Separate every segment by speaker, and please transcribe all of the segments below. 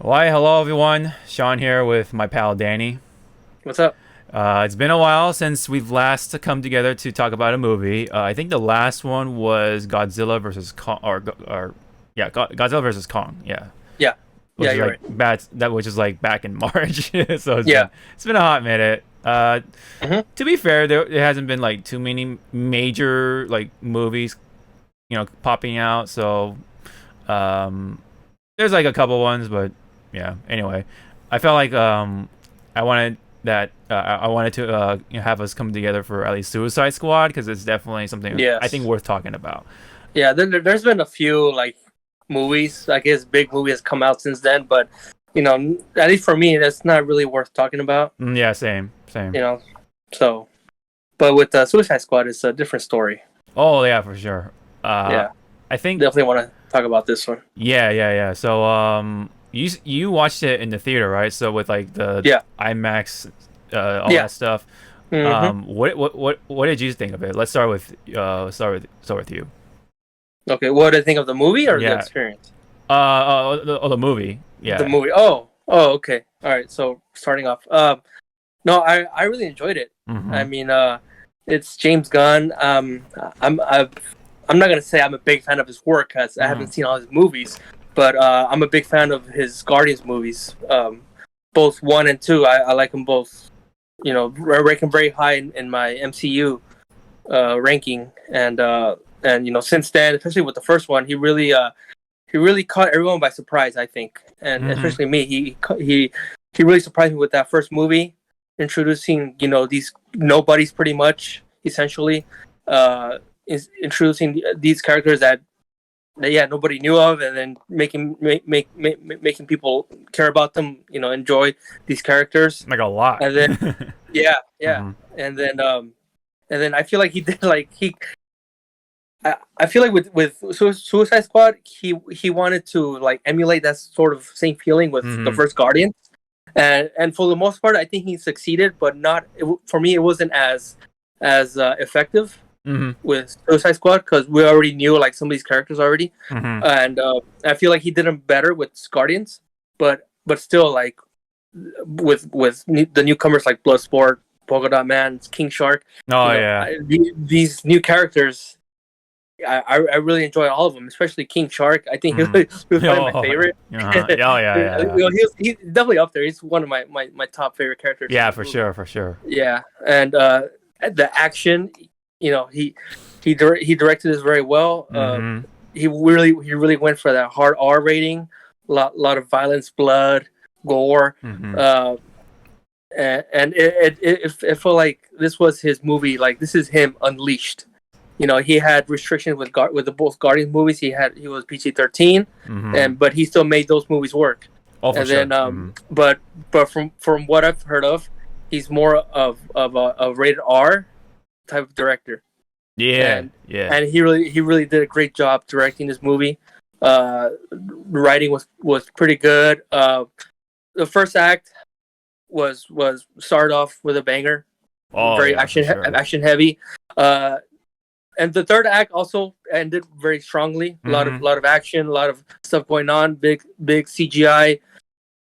Speaker 1: Why, hello everyone. Sean here with my pal Danny.
Speaker 2: What's up?
Speaker 1: It's been a while since we've last come together to talk about a movie. I think the last one was Godzilla versus Kong, or yeah, Godzilla versus Kong. Yeah,
Speaker 2: Yeah,
Speaker 1: which
Speaker 2: yeah,
Speaker 1: is
Speaker 2: you're
Speaker 1: like
Speaker 2: right.
Speaker 1: which is like back in March. So
Speaker 2: Yeah.
Speaker 1: it's been a hot minute.
Speaker 2: hmm
Speaker 1: To be fair, there hasn't been like too many major like movies, popping out. So um, there's like a couple ones, but yeah. Anyway, I felt like I wanted I wanted to have us come together for at least Suicide Squad because it's definitely something I think
Speaker 2: Yes.
Speaker 1: worth talking about.
Speaker 2: Yeah. There's been a few like movies. I guess big movie has come out since then, but at least for me, that's not really worth talking about.
Speaker 1: Yeah, same.
Speaker 2: You know. So, but with Suicide Squad, it's a different story.
Speaker 1: Oh yeah, for sure. Uh,
Speaker 2: Yeah.
Speaker 1: I think
Speaker 2: Definitely want to talk about this one.
Speaker 1: yeah. So you watched it in the theater, right? So with like the
Speaker 2: Yeah.
Speaker 1: IMAX, all
Speaker 2: Yeah.
Speaker 1: that stuff.
Speaker 2: hmm
Speaker 1: What did you think of it? Let's start with you.
Speaker 2: Okay. What do you think of the movie or the
Speaker 1: Yeah.
Speaker 2: experience?
Speaker 1: The movie.
Speaker 2: The
Speaker 1: Yeah.
Speaker 2: movie. Oh. Okay. All right. So starting off. No, I really enjoyed it. I
Speaker 1: Mm-hmm.
Speaker 2: mean, it's James Gunn. I'm not gonna say I'm a big fan of his work because I
Speaker 1: Mm-hmm.
Speaker 2: haven't seen all his movies, but I'm a big fan of his Guardians movies. Both one and two, I like them both. I rank them very high in my MCU ranking, and since then, especially with the first one, he really caught everyone by surprise. I think, and
Speaker 1: Mm-hmm.
Speaker 2: especially me, he really surprised me with that first movie, introducing these nobodies pretty much essentially, is introducing these characters that yeah nobody knew of, and then making people care about them, enjoy these characters,
Speaker 1: Like a lot.
Speaker 2: and then yeah, yeah,
Speaker 1: Mm-hmm.
Speaker 2: and then um, and then I feel like he did like he I feel like with Suicide Squad, he wanted to like emulate that sort of same feeling with the
Speaker 1: Mm-hmm.
Speaker 2: first Guardian, and for the most part, I think he succeeded, but not for me. It wasn't as effective
Speaker 1: Mm-hmm.
Speaker 2: with Suicide Squad because we already knew like some of these characters already,
Speaker 1: Mm-hmm.
Speaker 2: and I feel like he did them better with Guardians, but still like with the newcomers like Bloodsport, Polka Dot Man, King Shark,
Speaker 1: Oh yeah.
Speaker 2: these new characters I really enjoy all of them, especially King Shark. I think
Speaker 1: Mm-hmm.
Speaker 2: he was probably my
Speaker 1: Oh,
Speaker 2: favorite.
Speaker 1: uh-huh. Oh yeah.
Speaker 2: He's definitely up there. He's one of my top favorite characters in
Speaker 1: Yeah,
Speaker 2: this
Speaker 1: for
Speaker 2: movie.
Speaker 1: sure, for sure.
Speaker 2: Yeah, and the action, he directed this very well.
Speaker 1: Mm-hmm.
Speaker 2: He really went for that hard R rating, lot of violence, blood, gore,
Speaker 1: Mm-hmm.
Speaker 2: uh, and it felt like this was his movie. Like this is him unleashed. He had restrictions with the both Guardian movies. He was PG-13,
Speaker 1: Mm-hmm.
Speaker 2: and but he still made those movies work.
Speaker 1: Oh, for
Speaker 2: And
Speaker 1: sure.
Speaker 2: then
Speaker 1: Mm-hmm.
Speaker 2: but from what I've heard of, he's more of a rated R type of director,
Speaker 1: Yeah,
Speaker 2: and
Speaker 1: yeah.
Speaker 2: and he really did a great job directing this movie. Writing was pretty good. The first act was started off with a banger,
Speaker 1: Oh
Speaker 2: very
Speaker 1: yeah, for sure.
Speaker 2: action heavy. Uh, and the third act also ended very strongly. A lot of
Speaker 1: Mm-hmm.
Speaker 2: lot of action, a lot of stuff going on. Big CGI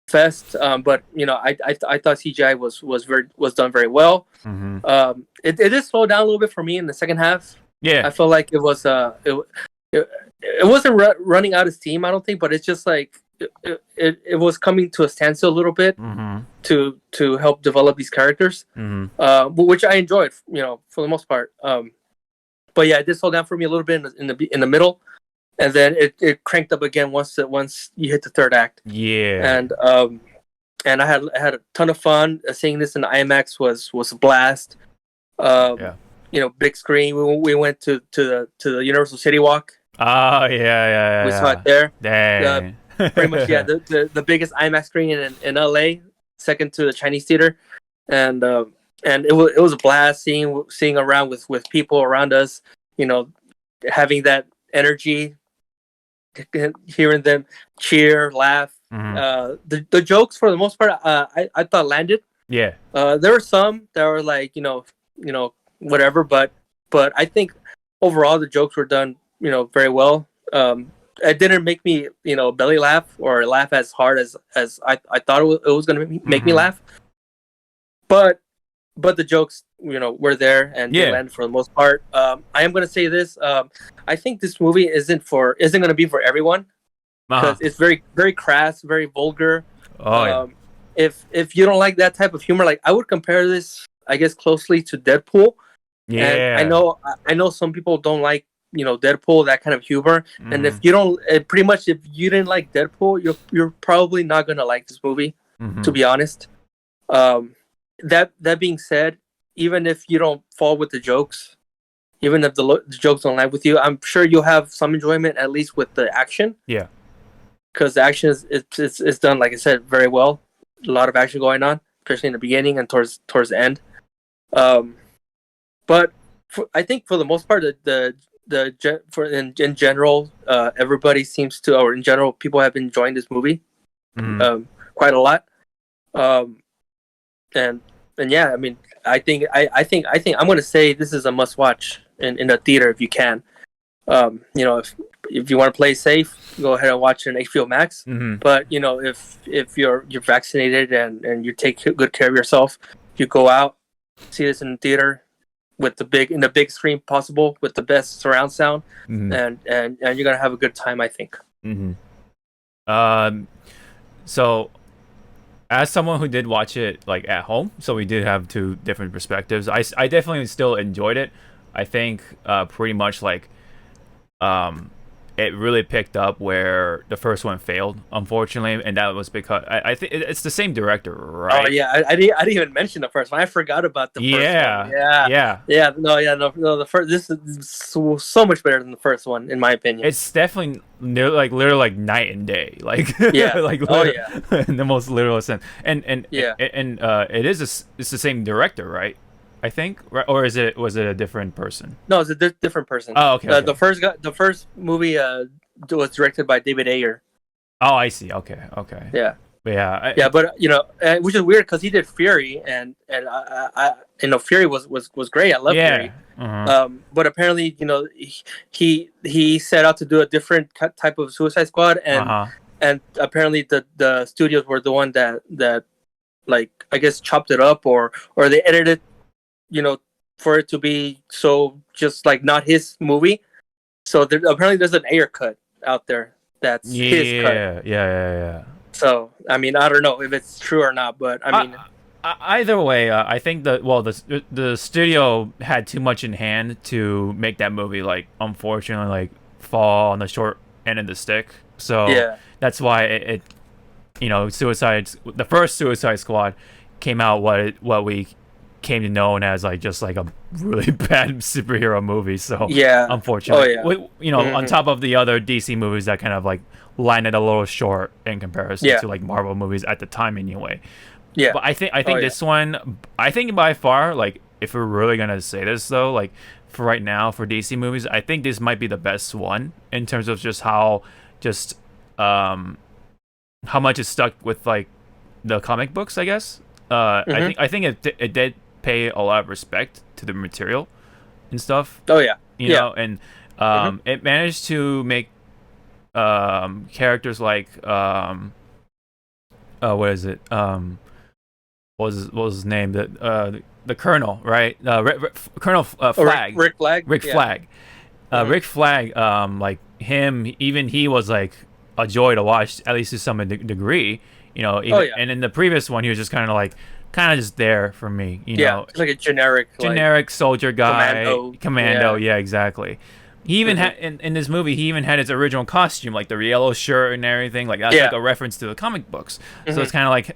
Speaker 2: fest. But I thought CGI was done very well.
Speaker 1: Mm-hmm.
Speaker 2: It did slow down a little bit for me in the second half.
Speaker 1: Yeah.
Speaker 2: I felt like it wasn't running out of steam. I don't think, but it's just like it was coming to a standstill a little bit
Speaker 1: Mm-hmm.
Speaker 2: to help develop these characters,
Speaker 1: Mm-hmm.
Speaker 2: which I enjoyed. For the most part. But yeah, it did slow down for me a little bit in the middle, and then it cranked up again once you hit the third act,
Speaker 1: Yeah.
Speaker 2: and I had a ton of fun. Seeing this in IMAX was a blast. Um,
Speaker 1: Yeah.
Speaker 2: Big screen. We went to the Universal City Walk.
Speaker 1: Oh yeah,
Speaker 2: We saw it
Speaker 1: yeah.
Speaker 2: there. Uh,
Speaker 1: Dang.
Speaker 2: Pretty much, yeah. The biggest IMAX screen in LA, second to the Chinese theater, and it was a blast seeing around with people around us. You know, having that energy, hearing them cheer, laugh.
Speaker 1: Mm-hmm.
Speaker 2: The jokes for the most part, I thought landed.
Speaker 1: Yeah.
Speaker 2: There were some that were like whatever, but I think overall the jokes were done very well. it didn't make me belly laugh or laugh as hard as I thought it was gonna make me laugh. But the jokes were there and they landed for the most part. I am gonna say this. I think this movie isn't gonna be for everyone because it's very very crass, very vulgar. If you don't like that type of humor, like I would compare this, I guess, closely to Deadpool.
Speaker 1: Yeah,
Speaker 2: and I know some people don't like Deadpool, that kind of humor. And if you don't, pretty much if you didn't like Deadpool, you're probably not gonna like this movie, to be honest. That being said, even if you don't fall with the jokes, even if the jokes don't land with you, I'm sure you'll have some enjoyment at least with the action.
Speaker 1: Yeah,
Speaker 2: because the action is done, like I said, very well. A lot of action going on, especially in the beginning and towards the end. But I think for the most part, in general, everybody seems to, or in general, people have been enjoying this movie quite a lot. And yeah, I mean, I think I'm going to say this is a must watch in a theater if you can. If you want to play safe, go ahead and watch it on HBO Max. But if you're vaccinated and you take good care of yourself, you go out, see this in the theater with the big screen possible with the best surround sound, and you're gonna have a good time, I think.
Speaker 1: So as someone who did watch it like at home, so we did have two different perspectives. I definitely still enjoyed it. I think pretty much like it really picked up where the first one failed, unfortunately, and that was because I think it's the same director, right?
Speaker 2: Oh yeah, I didn't even mention the first one. I forgot about the first one. No, the first. This is so much better than the first one, in my opinion.
Speaker 1: It's definitely literally like night and day, like like in the most literal sense. And it's the same director, right? I think, right? Or was it a different person?
Speaker 2: No, it's a different person.
Speaker 1: Oh, okay.
Speaker 2: The first movie was directed by David Ayer.
Speaker 1: Oh, I see. Okay.
Speaker 2: Yeah.
Speaker 1: Yeah.
Speaker 2: But which is weird because he did Fury, and I Fury was great. I love Fury. But apparently, he set out to do a different type of Suicide Squad, and apparently the studios were the one that like, I guess, chopped it up or they edited it, for it to be so just like not his movie. So apparently there's an Ayer cut out there that's his cut.
Speaker 1: Yeah.
Speaker 2: So I mean, I don't know if it's true or not, but I mean,
Speaker 1: either way, I think the studio had too much in hand to make that movie, like, unfortunately, like, fall on the short end of the stick. So that's why the first Suicide Squad came out what we came to know as like just like a really bad superhero movie. So unfortunately, on top of the other DC movies that kind of like landed a little short in comparison to like Marvel movies at the time anyway. But I think this one, I think by far, like, if we're really gonna say this though, like, for right now for DC movies, I think this might be the best one in terms of just how much is stuck with like the comic books, I guess. I think it did pay a lot of respect to the material and stuff. And it managed to make characters like what is it? What was his name? The Colonel, right? Colonel Flag.
Speaker 2: Rick Flag.
Speaker 1: Rick Flag. Rick Flag. Like him, even he was like a joy to watch, at least to some degree. And in the previous one, he was just kind of just there for me.
Speaker 2: It's like a generic
Speaker 1: soldier guy, commando.
Speaker 2: Yeah,
Speaker 1: exactly. He even had in this movie. He even had his original costume, like the yellow shirt and everything. Like that's like a reference to the comic books. So it's kind of like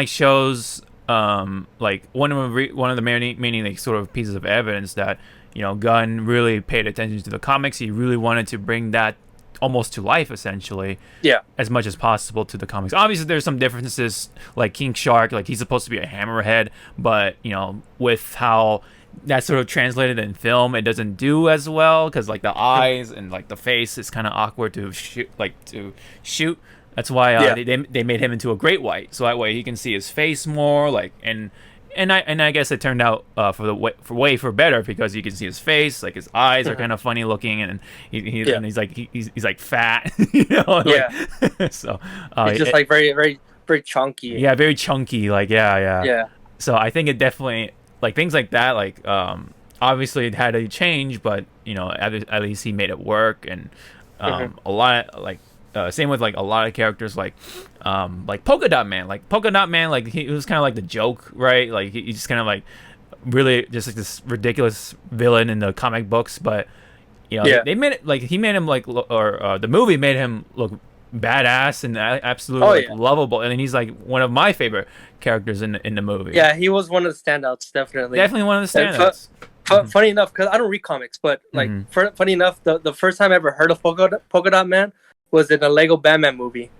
Speaker 1: shows like one of the many like sort of pieces of evidence that Gunn really paid attention to the comics. He really wanted to bring that almost to life, essentially, as much as possible to the comics. Obviously there's some differences, like King Shark, like he's supposed to be a hammerhead, but with how that's sort of translated in film, it doesn't do as well because like the eyes and like the face is kind of awkward to shoot. That's why they made him into a great white, so that way he can see his face more, like, and I guess it turned out for better because you can see his face, like his eyes are kind of funny looking, and and he's like fat, you know, like, so
Speaker 2: it's just like very very very chunky.
Speaker 1: Yeah, very chunky, like yeah.
Speaker 2: Yeah.
Speaker 1: So I think it definitely like things like that, like obviously it had to change, but you know at least he made it work, and a lot like. Same with like a lot of characters like Polka Dot Man. Like Polka Dot Man, like he was kind of like the joke, right? Like he's just kind of like really just like this ridiculous villain in the comic books, but you know they made it like he made him like the movie made him look badass and absolutely lovable, and then he's like one of my favorite characters in the movie.
Speaker 2: Yeah, he was one of the standouts, definitely.
Speaker 1: Definitely one of the standouts.
Speaker 2: Funny enough, because I don't read comics, but like funny enough, the first time I ever heard of Polka Dot Man was in a Lego Batman movie.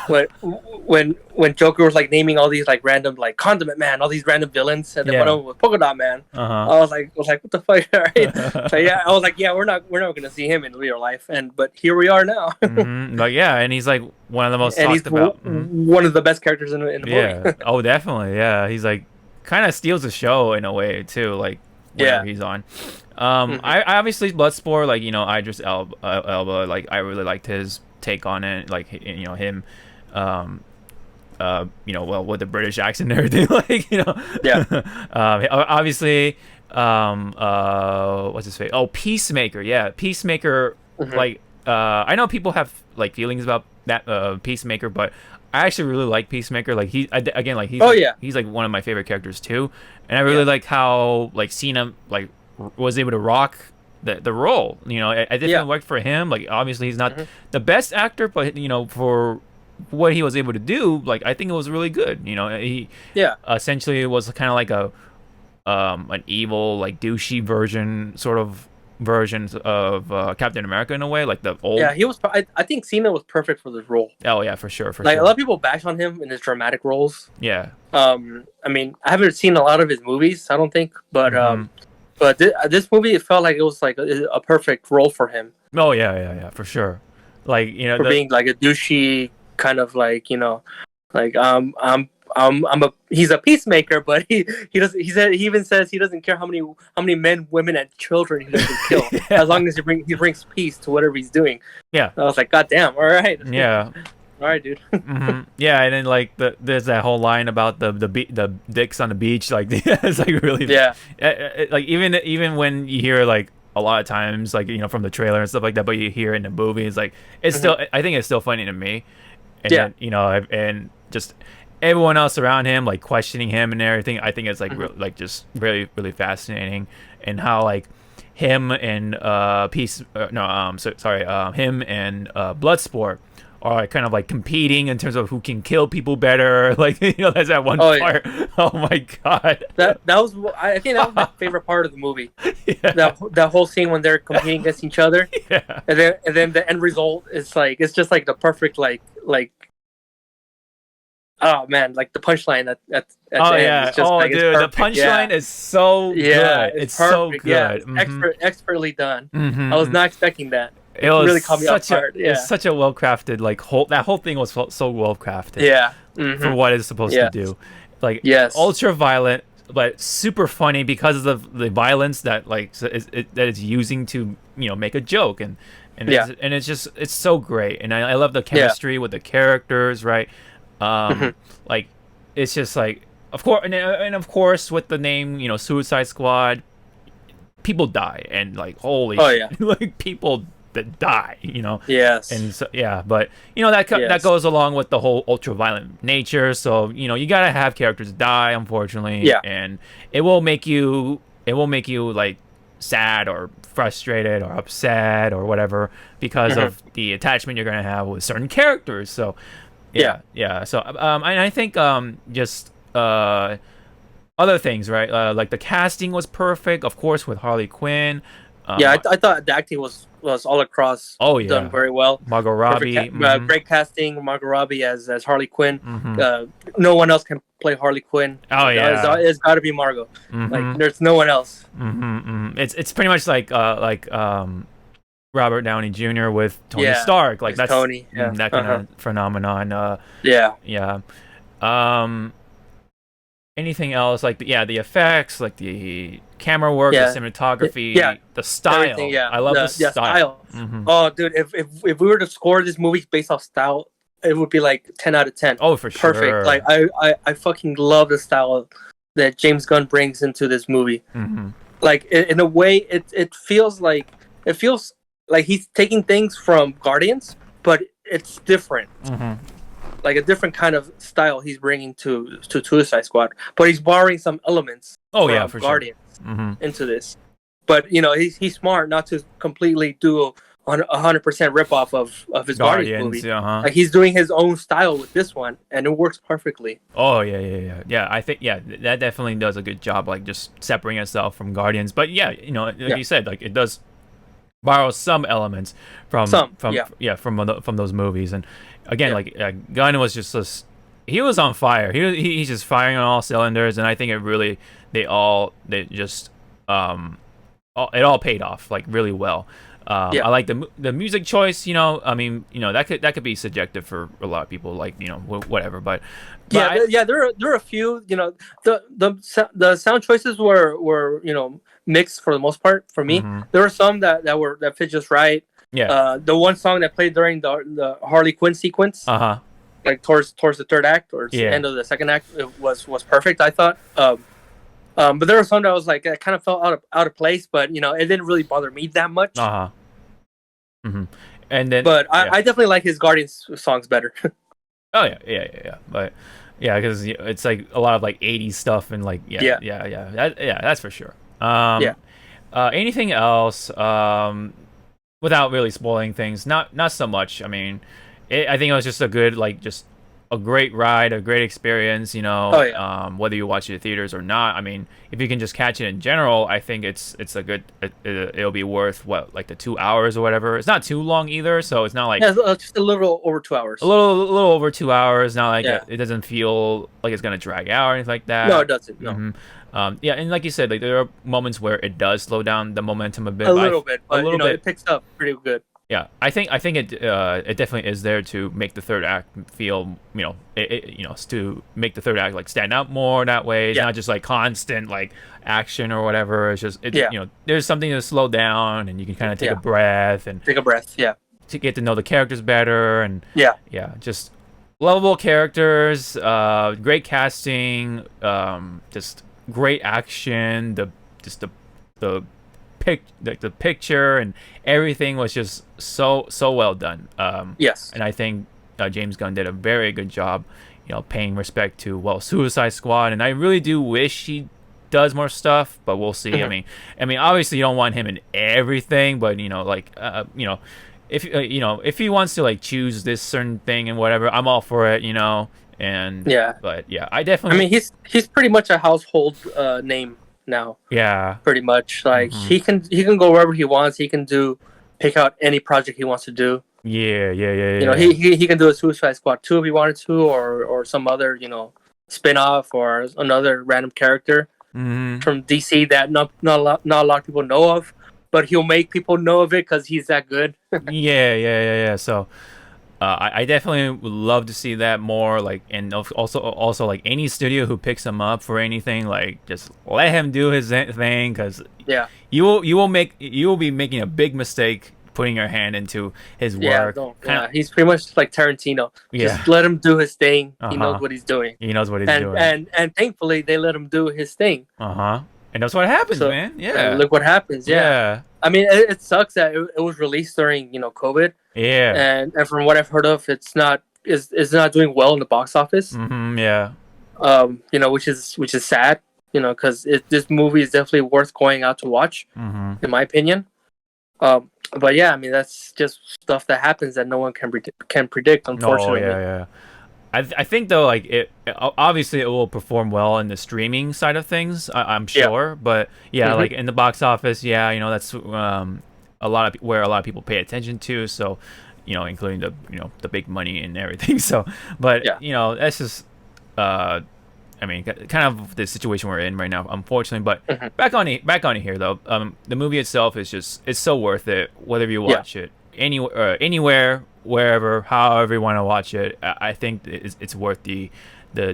Speaker 2: When Joker was like naming all these like random like Condiment Man, all these random villains, and then one of them was Polka Dot Man. I was like, what the fuck? All right. So yeah, I was like, we're not gonna see him in real life, but here we are now.
Speaker 1: But yeah, and he's like one of the most talked about.
Speaker 2: One of the best characters in the movie.
Speaker 1: Oh, definitely. Yeah, he's like kind of steals the show in a way too. Like whenever he's on. I obviously Bloodsport, like, you know, Idris Elba, like I really liked his take on it, like, you know, him you know, well, with the British accent and everything, like, you know, obviously what's his face, Peacemaker. Peacemaker, like I know people have like feelings about that Peacemaker, but I actually really like Peacemaker. Like he's like one of my favorite characters too, and I really like how like Cena like was able to rock the role. You know, I definitely worked for him. Like obviously he's not the best actor, but you know, for what he was able to do, like I think it was really good. You know, he essentially was kind of like an evil, like douchey versions of Captain America in a way, like the old.
Speaker 2: Yeah, he was. I think Cena was perfect for this role.
Speaker 1: Oh yeah, for sure.
Speaker 2: Like a lot of people bash on him in his dramatic roles.
Speaker 1: Yeah.
Speaker 2: I mean, I haven't seen a lot of his movies, I don't think, but this movie, it felt like it was like a perfect role for him.
Speaker 1: Oh yeah, for sure. Like, you know,
Speaker 2: for being like a douchey kind of like, you know, like he's a peacemaker, but he even says he doesn't care how many men, women, and children he doesn't kill, as long as he brings peace to whatever he's doing. Yeah, I was like, God damn, all right.
Speaker 1: Yeah.
Speaker 2: All right, dude.
Speaker 1: Yeah, and then like there's that whole line about the dicks on the beach, like it's like really like even when you hear like a lot of times, like, you know, from the trailer and stuff like that, but you hear it in the movie, it's like it's still, I think it's still funny to me. And then, you know, and just everyone else around him, like questioning him and everything, I think it's like like just really really fascinating, and how like him and him and Bloodsport are like kind of like competing in terms of who can kill people better. Like, you know, there's that one part. Yeah. Oh my god,
Speaker 2: that was, I think that was my favorite part of the movie. That whole scene when they're competing against each other. And then the end result is like, it's just like the perfect like oh man, like the punchline at the end. It's just, like,
Speaker 1: dude, the punchline is so good. It's so good.
Speaker 2: Yeah, it's expertly done. I was not expecting that. It really caught me off guard.
Speaker 1: It's such a well crafted, like that whole thing was so well crafted.
Speaker 2: Yeah.
Speaker 1: For what it's supposed to do. Like, ultra violent, but super funny because of the violence that like that it's using to, you know, make a joke, and it's just, it's so great, and I love the chemistry with the characters, right? Like, it's just like, of course, and of course with the name, you know, Suicide Squad, people die, and like holy shit, like people that die, you know.
Speaker 2: Yes.
Speaker 1: And so but you know that goes along with the whole ultra violent nature, so you know you gotta have characters die, unfortunately. And it will make you like sad or frustrated or upset or whatever because of the attachment you're gonna have with certain characters. So so and I think just other things, right? Like the casting was perfect, of course, with Harley Quinn.
Speaker 2: I thought the acting was all across done very well.
Speaker 1: Margot Robbie,
Speaker 2: great casting. Margot Robbie as Harley Quinn. No one else can play Harley Quinn. It's got to be Margot. Like, there's no one else.
Speaker 1: It's pretty much like Robert Downey Jr. with Tony Stark. Like, that's
Speaker 2: Tony.
Speaker 1: That kind of phenomenon. anything else like the effects, like the camera work, the
Speaker 2: Yeah, yeah,
Speaker 1: cinematography, the
Speaker 2: everything.
Speaker 1: style.
Speaker 2: Yeah,
Speaker 1: I love the
Speaker 2: yeah,
Speaker 1: style.
Speaker 2: style. Oh, dude, if we were to score this movie based off style, it would be like 10 out of 10.
Speaker 1: Oh, for
Speaker 2: Perfect. Like
Speaker 1: sure.
Speaker 2: I fucking love the style that James Gunn brings into this movie. Like in a way, it feels like he's taking things from Guardians, but it's different. Like a different kind of style he's bringing to Suicide Squad, but he's borrowing some elements
Speaker 1: Oh yeah,
Speaker 2: from
Speaker 1: for sure.
Speaker 2: Guardians into this. But he's smart not to completely do 100% rip off of his Guardians
Speaker 1: Guardians,
Speaker 2: movie.
Speaker 1: yeah.
Speaker 2: Like he's doing his own style with this one, and it works perfectly.
Speaker 1: Oh yeah. I think that definitely does a good job, like just separating itself from Guardians. But yeah, like
Speaker 2: Yeah,
Speaker 1: you said, like it does borrow some elements from
Speaker 2: some
Speaker 1: from
Speaker 2: yeah
Speaker 1: yeah from those movies. And again,
Speaker 2: yeah
Speaker 1: like Gunn was just this, he was on fire. He's just firing on all cylinders, and I think they just it all paid off like really well.
Speaker 2: yeah
Speaker 1: I like the music choice. I mean, that could be subjective for a lot of people, like whatever. But
Speaker 2: yeah there are a few. The sound choices were mixed for the most part for me. There were some that fit just right.
Speaker 1: yeah,
Speaker 2: The one song that played during the Harley Quinn sequence,
Speaker 1: uh-huh,
Speaker 2: like towards the third act or the
Speaker 1: yeah,
Speaker 2: end of the second act, it was perfect. I thought. But there was some that was like it kind of felt out of place, but it didn't really bother me that much.
Speaker 1: uh-huh, and then
Speaker 2: But
Speaker 1: yeah.
Speaker 2: I definitely like his Guardians songs better.
Speaker 1: Oh yeah. But yeah, because it's like a lot of like '80s stuff and like
Speaker 2: Yeah.
Speaker 1: that's for sure.
Speaker 2: Yeah.
Speaker 1: Anything else? Without really spoiling things, not so much. I mean, I think it was just just a great ride, a great experience.
Speaker 2: Oh yeah.
Speaker 1: Whether you watch it in theaters or not. I mean, if you can just catch it in general, I think it's a good. It'll be worth like the 2 hours or whatever. It's not too long either, so it's not like
Speaker 2: Yeah, just a little over 2 hours.
Speaker 1: a little over 2 hours. Not like
Speaker 2: Yeah.
Speaker 1: it doesn't feel like it's gonna drag out or anything like
Speaker 2: No,
Speaker 1: that.
Speaker 2: it doesn't. No,
Speaker 1: Yeah, and like you said, like there are moments where it does slow down the momentum a bit.
Speaker 2: a
Speaker 1: But
Speaker 2: little bit,
Speaker 1: a
Speaker 2: but
Speaker 1: little bit.
Speaker 2: it picks up pretty good.
Speaker 1: Yeah, I think it definitely is there to make the third act feel to make the third act like stand out more that way. It's
Speaker 2: Yeah.
Speaker 1: not just like constant like action or whatever. It's just
Speaker 2: Yeah.
Speaker 1: there's something to slow down and you can kind of take a
Speaker 2: Yeah.
Speaker 1: breath and
Speaker 2: Take a breath. Yeah.
Speaker 1: to get to know the characters better. And
Speaker 2: Yeah.
Speaker 1: yeah, just lovable characters, great casting, just great action. The the picture and everything was just so well done.
Speaker 2: Yes.
Speaker 1: And I think James Gunn did a very good job, paying respect to Suicide Squad. And I really do wish he does more stuff, but we'll see. I mean, obviously you don't want him in everything, but if he wants to like choose this certain thing and whatever, I'm all for it. And
Speaker 2: Yeah.
Speaker 1: but yeah, I definitely.
Speaker 2: I mean, he's pretty much a household name now.
Speaker 1: Yeah.
Speaker 2: Pretty much, like he can go wherever he wants. He can pick out any project he wants to do.
Speaker 1: Yeah.
Speaker 2: He can do a Suicide Squad 2 if he wanted to, or some other spin-off or another random character from DC that not a lot of people know of, but he'll make people know of it because he's that good.
Speaker 1: Yeah. So, I definitely would love to see that more. Like, and also like any studio who picks him up for anything, like just let him do his thing, because
Speaker 2: Yeah.
Speaker 1: you will be making a big mistake putting your hand into his
Speaker 2: Yeah,
Speaker 1: work.
Speaker 2: he's pretty much like Tarantino.
Speaker 1: Yeah.
Speaker 2: Just let him do his thing. He
Speaker 1: Uh-huh.
Speaker 2: knows what he's doing.
Speaker 1: He knows what he's
Speaker 2: And
Speaker 1: doing.
Speaker 2: and thankfully they let him do his thing.
Speaker 1: And that's what happens,
Speaker 2: So,
Speaker 1: man. Yeah.
Speaker 2: look what happens. Yeah. I mean, it sucks that it was released during COVID,
Speaker 1: Yeah.
Speaker 2: and from what I've heard of, it's not doing well in the box office.
Speaker 1: Yeah.
Speaker 2: Which is sad. Because this movie is definitely worth going out to watch, in my opinion. But yeah, I mean that's just stuff that happens that no one can predict. Unfortunately.
Speaker 1: Oh yeah. I think though, like obviously it will perform well in the streaming side of things. I'm sure, but yeah, like in the box office, that's a lot of where a lot of people pay attention to. So, including the big money and everything. So, but that's just I mean, kind of the situation we're in right now, unfortunately. But back on it here though. The movie itself it's so worth it. Whether you watch it anywhere, wherever, however you want to watch it, I think it's worth the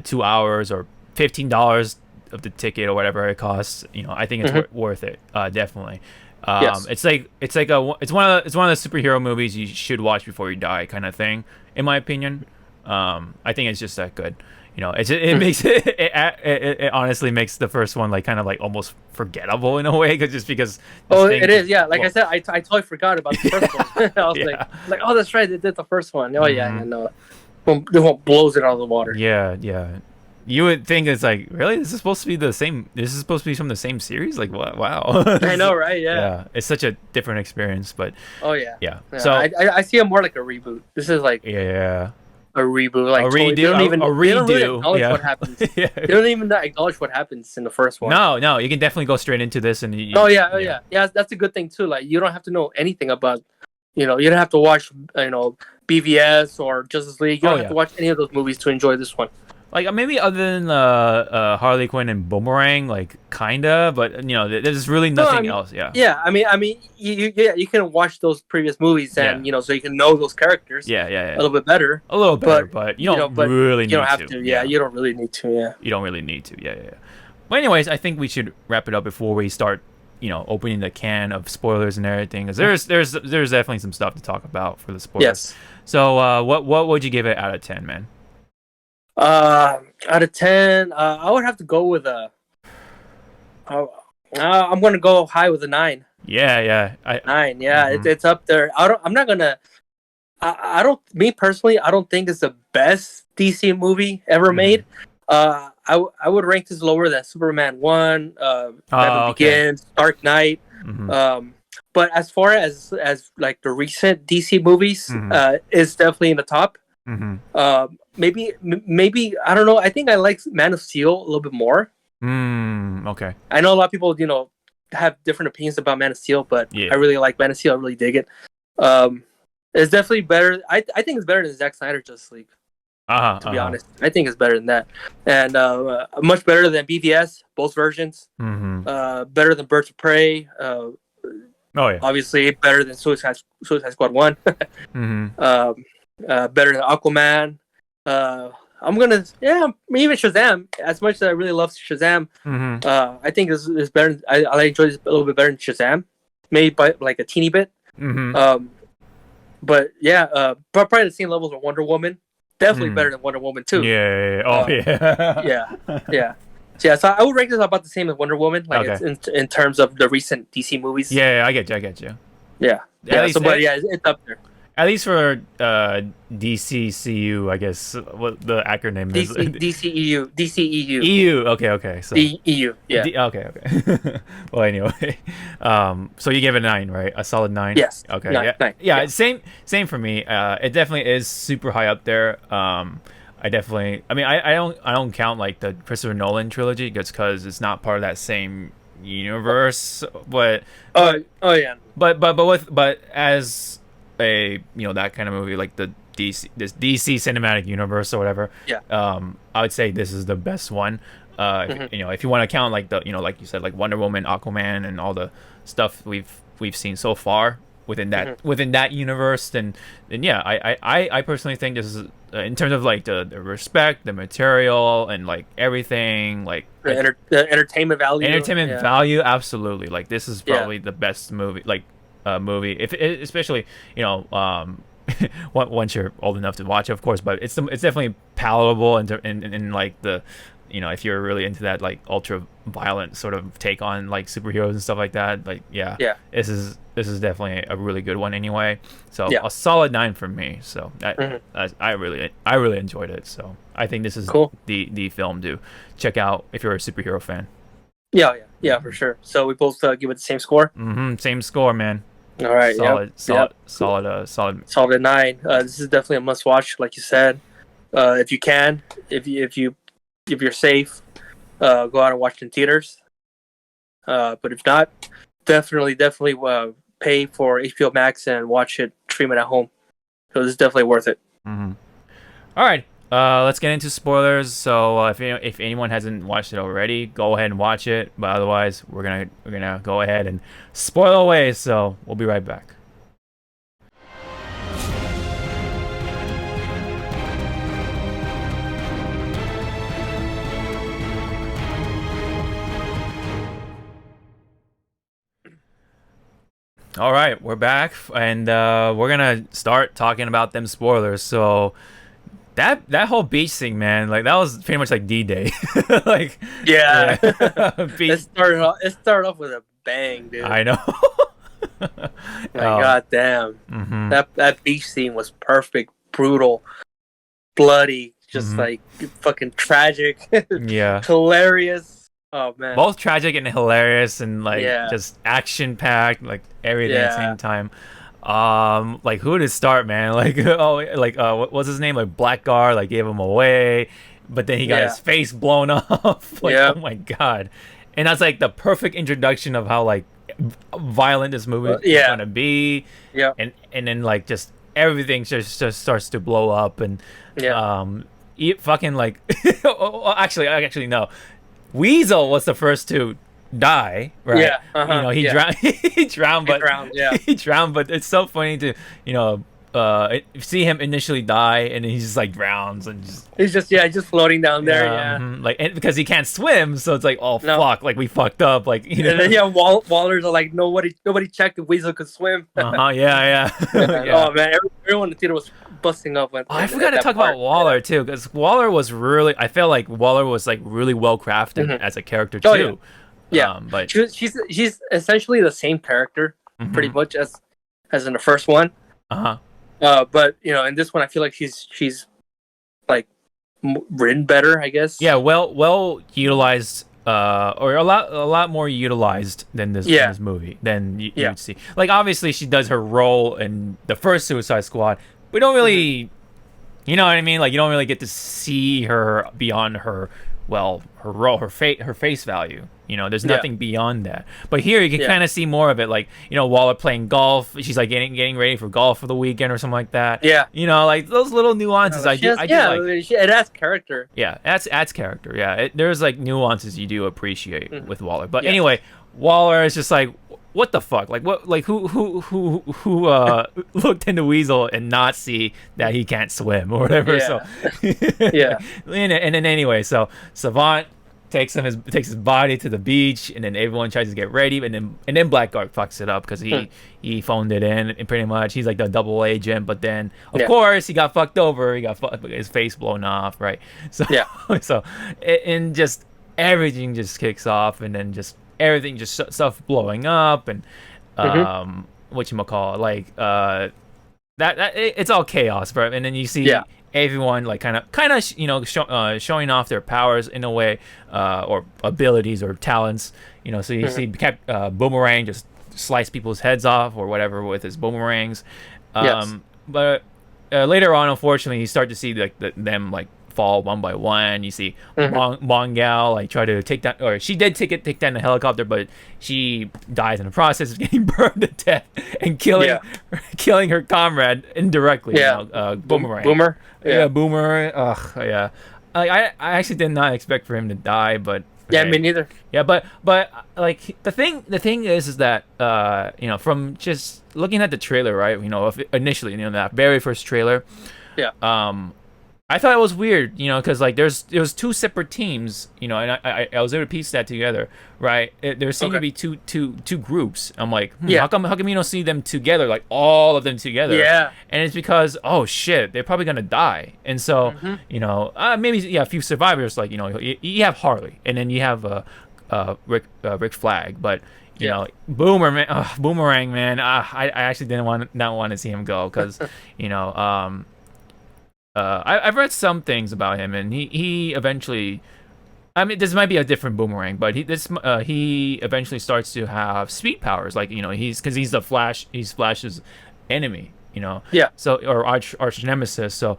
Speaker 1: 2 hours or $15 of the ticket or whatever it costs, I think it's worth it. Definitely.
Speaker 2: Yes.
Speaker 1: It's one of the superhero movies you should watch before you die, kind of thing, in my opinion. I think it's just that good. It makes it honestly makes the first one like kind of like almost forgettable in a way, because
Speaker 2: it is, yeah. Like I said, I totally forgot about the first one. I was like, oh, that's right, they did the first one. Oh yeah, no, the one blows it out of the water.
Speaker 1: Yeah. You would think it's like, really, this is supposed to be the same. This is supposed to be from the same series. Like, wow.
Speaker 2: I know, right? Yeah.
Speaker 1: It's such a different experience, but
Speaker 2: oh yeah.
Speaker 1: So
Speaker 2: I see it more like a reboot. This is like a reboot, like
Speaker 1: a redo.
Speaker 2: They don't even really acknowledge
Speaker 1: yeah.
Speaker 2: what happens. They don't even acknowledge what happens in the first one.
Speaker 1: No, you can definitely go straight into this, and
Speaker 2: yeah. That's a good thing too. Like, you don't have to know anything about, you don't have to watch, BVS or Justice League. You don't have to watch any of those movies to enjoy this one.
Speaker 1: Like, maybe other than Harley Quinn and Boomerang, like, kinda, but there's really nothing else.
Speaker 2: Yeah, I mean, you can watch those previous movies, and so you can know those characters.
Speaker 1: A
Speaker 2: little bit better.
Speaker 1: A little better, but you don't really need to.
Speaker 2: You don't have to. Yeah, you don't really need to. Yeah.
Speaker 1: You don't really need to. Yeah. But anyways, I think we should wrap it up before we start, opening the can of spoilers and everything, because there's definitely some stuff to talk about for the spoilers.
Speaker 2: Yes.
Speaker 1: So, what would you give it out of 10, man?
Speaker 2: Out of 10, I would have to go with I'm gonna go high with a 9.
Speaker 1: Yeah.
Speaker 2: 9. Yeah, it's up there. I'm not gonna. I don't. Me personally, I don't think it's the best DC movie ever made. I would rank this lower than Superman 1, Batman Begins, Dark Knight. But as far as like the recent DC movies, it's definitely in the top. Maybe I don't know. I think I like Man of Steel a little bit more.
Speaker 1: Okay.
Speaker 2: I know a lot of people, have different opinions about Man of Steel, but I really like Man of Steel. I really dig it. It's definitely better. I think it's better than Zack Snyder Justice League. To be honest, I think it's better than that, and much better than BVS. Both versions. Better than Birds of Prey. Obviously better than Suicide Squad 1. Better than Aquaman. I'm gonna even Shazam. As much as I really love Shazam, I think it's better. I enjoy this a little bit better than Shazam, maybe by like a teeny bit. But probably the same levels of Wonder Woman. Definitely better than Wonder Woman 2. Yeah. So I would rank this about the same as Wonder Woman, like it's in terms of the recent DC movies.
Speaker 1: Yeah, I get you.
Speaker 2: Yeah. It's up there.
Speaker 1: At least for DCCU, I guess what the acronym is.
Speaker 2: DCEU.
Speaker 1: EU. Okay. So
Speaker 2: EU. Yeah.
Speaker 1: Okay. Well, anyway, so you give it a 9, right? A solid 9.
Speaker 2: Yes.
Speaker 1: Okay.
Speaker 2: 9.
Speaker 1: Yeah. Same for me. It definitely is super high up there. I don't count like the Christopher Nolan trilogy just because it's not part of that same universe. But but as a that kind of movie, like this DC cinematic universe or whatever, I would say this is the best one. If you want to count like the like you said, like Wonder Woman, Aquaman, and all the stuff we've seen so far within that universe, then I personally think this is in terms of like the respect, the material, and like everything, like
Speaker 2: the entertainment
Speaker 1: value, absolutely. Like, this is probably the best movie, like movie, if especially once you're old enough to watch it, of course, but it's definitely palatable and like the if you're really into that like ultra violent sort of take on like superheroes and stuff like that, like this is definitely a really good one anyway. So a solid 9 from me. So I really enjoyed it. So I think this is
Speaker 2: cool.
Speaker 1: the film to check out if you're a superhero fan.
Speaker 2: Yeah, for sure. So we both give it the same score.
Speaker 1: Same score, man.
Speaker 2: All right.
Speaker 1: Solid
Speaker 2: 9. This is definitely a must watch, like you said. If you can, if you're safe, go out and watch it in theaters. But if not, definitely pay for HBO Max and watch it, stream it at home. So this is definitely worth it.
Speaker 1: All right. Let's get into spoilers. So if anyone hasn't watched it already, go ahead and watch it. But otherwise, we're gonna go ahead and spoil away. So we'll be right back. All right, we're back, and we're gonna start talking about them spoilers. So that whole beach thing, man, like that was pretty much like D-Day. Like,
Speaker 2: Yeah.
Speaker 1: yeah, beach.
Speaker 2: It started off with a bang, dude.
Speaker 1: I know.
Speaker 2: Like, god damn.
Speaker 1: Mm-hmm.
Speaker 2: That beach scene was perfect, brutal, bloody, just like fucking tragic.
Speaker 1: Yeah.
Speaker 2: Hilarious. Oh man.
Speaker 1: Both tragic and hilarious, and like
Speaker 2: Yeah.
Speaker 1: just action packed, like everything at the
Speaker 2: Yeah.
Speaker 1: same time. Like who to start, man? Like what's his name? Like Blackguard, like gave him away, but then he got
Speaker 2: Yeah.
Speaker 1: his face blown off. Like,
Speaker 2: Yep.
Speaker 1: oh my god! And that's like the perfect introduction of how like violent this movie is
Speaker 2: Yeah.
Speaker 1: gonna be.
Speaker 2: Yeah.
Speaker 1: And then like just everything just starts to blow up, and
Speaker 2: Yeah.
Speaker 1: fucking like actually no. Weasel was the first to die, right?
Speaker 2: Yeah, uh-huh,
Speaker 1: You know, he
Speaker 2: yeah.
Speaker 1: drowned. He drowned, but
Speaker 2: Yeah.
Speaker 1: he drowned. But it's so funny to see him initially die, and then he just like drowns and just
Speaker 2: He's just floating down there. Yeah.
Speaker 1: like and because he can't swim, so it's like oh
Speaker 2: No.
Speaker 1: fuck, like we fucked up, like you know.
Speaker 2: And then Wallers are like nobody checked if Weasel could swim.
Speaker 1: Yeah.
Speaker 2: Oh man, everyone in the theater was busting up.
Speaker 1: Oh, I forgot to talk about Waller too, because Waller was really. I felt like Waller was like really well crafted as a character too.
Speaker 2: Oh, yeah. Yeah,
Speaker 1: but
Speaker 2: she's essentially the same character, pretty much as in the first one. But you know, in this one, I feel like she's like written better, I guess.
Speaker 1: Yeah, well utilized, or a lot more utilized than this movie than you'd see. Like obviously she does her role in the first Suicide Squad. We don't really, you know what I mean? Like you don't really get to see her beyond her role, her face value. You know, there's nothing beyond that. But here you can kind of see more of it. Like, you know, Waller playing golf. She's like getting ready for golf for the weekend or something like that.
Speaker 2: Yeah.
Speaker 1: You know, like those little nuances. I do like.
Speaker 2: It adds character.
Speaker 1: Yeah, adds character. Yeah, there's like nuances you do appreciate with Waller. But anyway, Waller is just like, what the fuck? Like what? Like who looked into Weasel and not see that he can't swim or whatever?
Speaker 2: Yeah.
Speaker 1: So
Speaker 2: Yeah.
Speaker 1: and then anyway, so Savant takes his body to the beach, and then everyone tries to get ready, and then Blackguard fucks it up because he phoned it in, and pretty much he's like the double agent, but then of course he got fucked over, he got his face blown off, right? So so and just everything just kicks off, and then just everything just stuff blowing up, and whatchamacallit, like that it's all chaos, bro. And then you see everyone like kind of you know showing off their powers in a way, or abilities or talents, you know. So you see Boomerang just slice people's heads off or whatever with his boomerangs, but later on, unfortunately, you start to see like them like fall one by one. You see Mongal like try to take down, or she did take down the helicopter, but she dies in the process of getting burned to death and killing her comrade indirectly. You know, Boomerang. Boomer. Ugh, yeah. I actually did not expect for him to die, but
Speaker 2: me neither.
Speaker 1: Yeah, but like the thing is that you know, from just looking at the trailer, right? You know, initially, you know, that very first trailer. I thought it was weird, you know, because like there was two separate teams, you know, and I was able to piece that together, right? There seemed to be two groups. I'm like, how come you don't see them together, like all of them together?
Speaker 2: Yeah.
Speaker 1: And it's because, oh shit, they're probably gonna die, and so you know, maybe a few survivors, like, you know, you have Harley, and then you have Rick Flag, but you know, Boomerang, man, I actually didn't not want to see him go because you know. I've read some things about him, and he eventually, I mean, this might be a different Boomerang, but he eventually starts to have speed powers, like, you know, he's the Flash, he's Flash's enemy, you know, so, or arch nemesis, so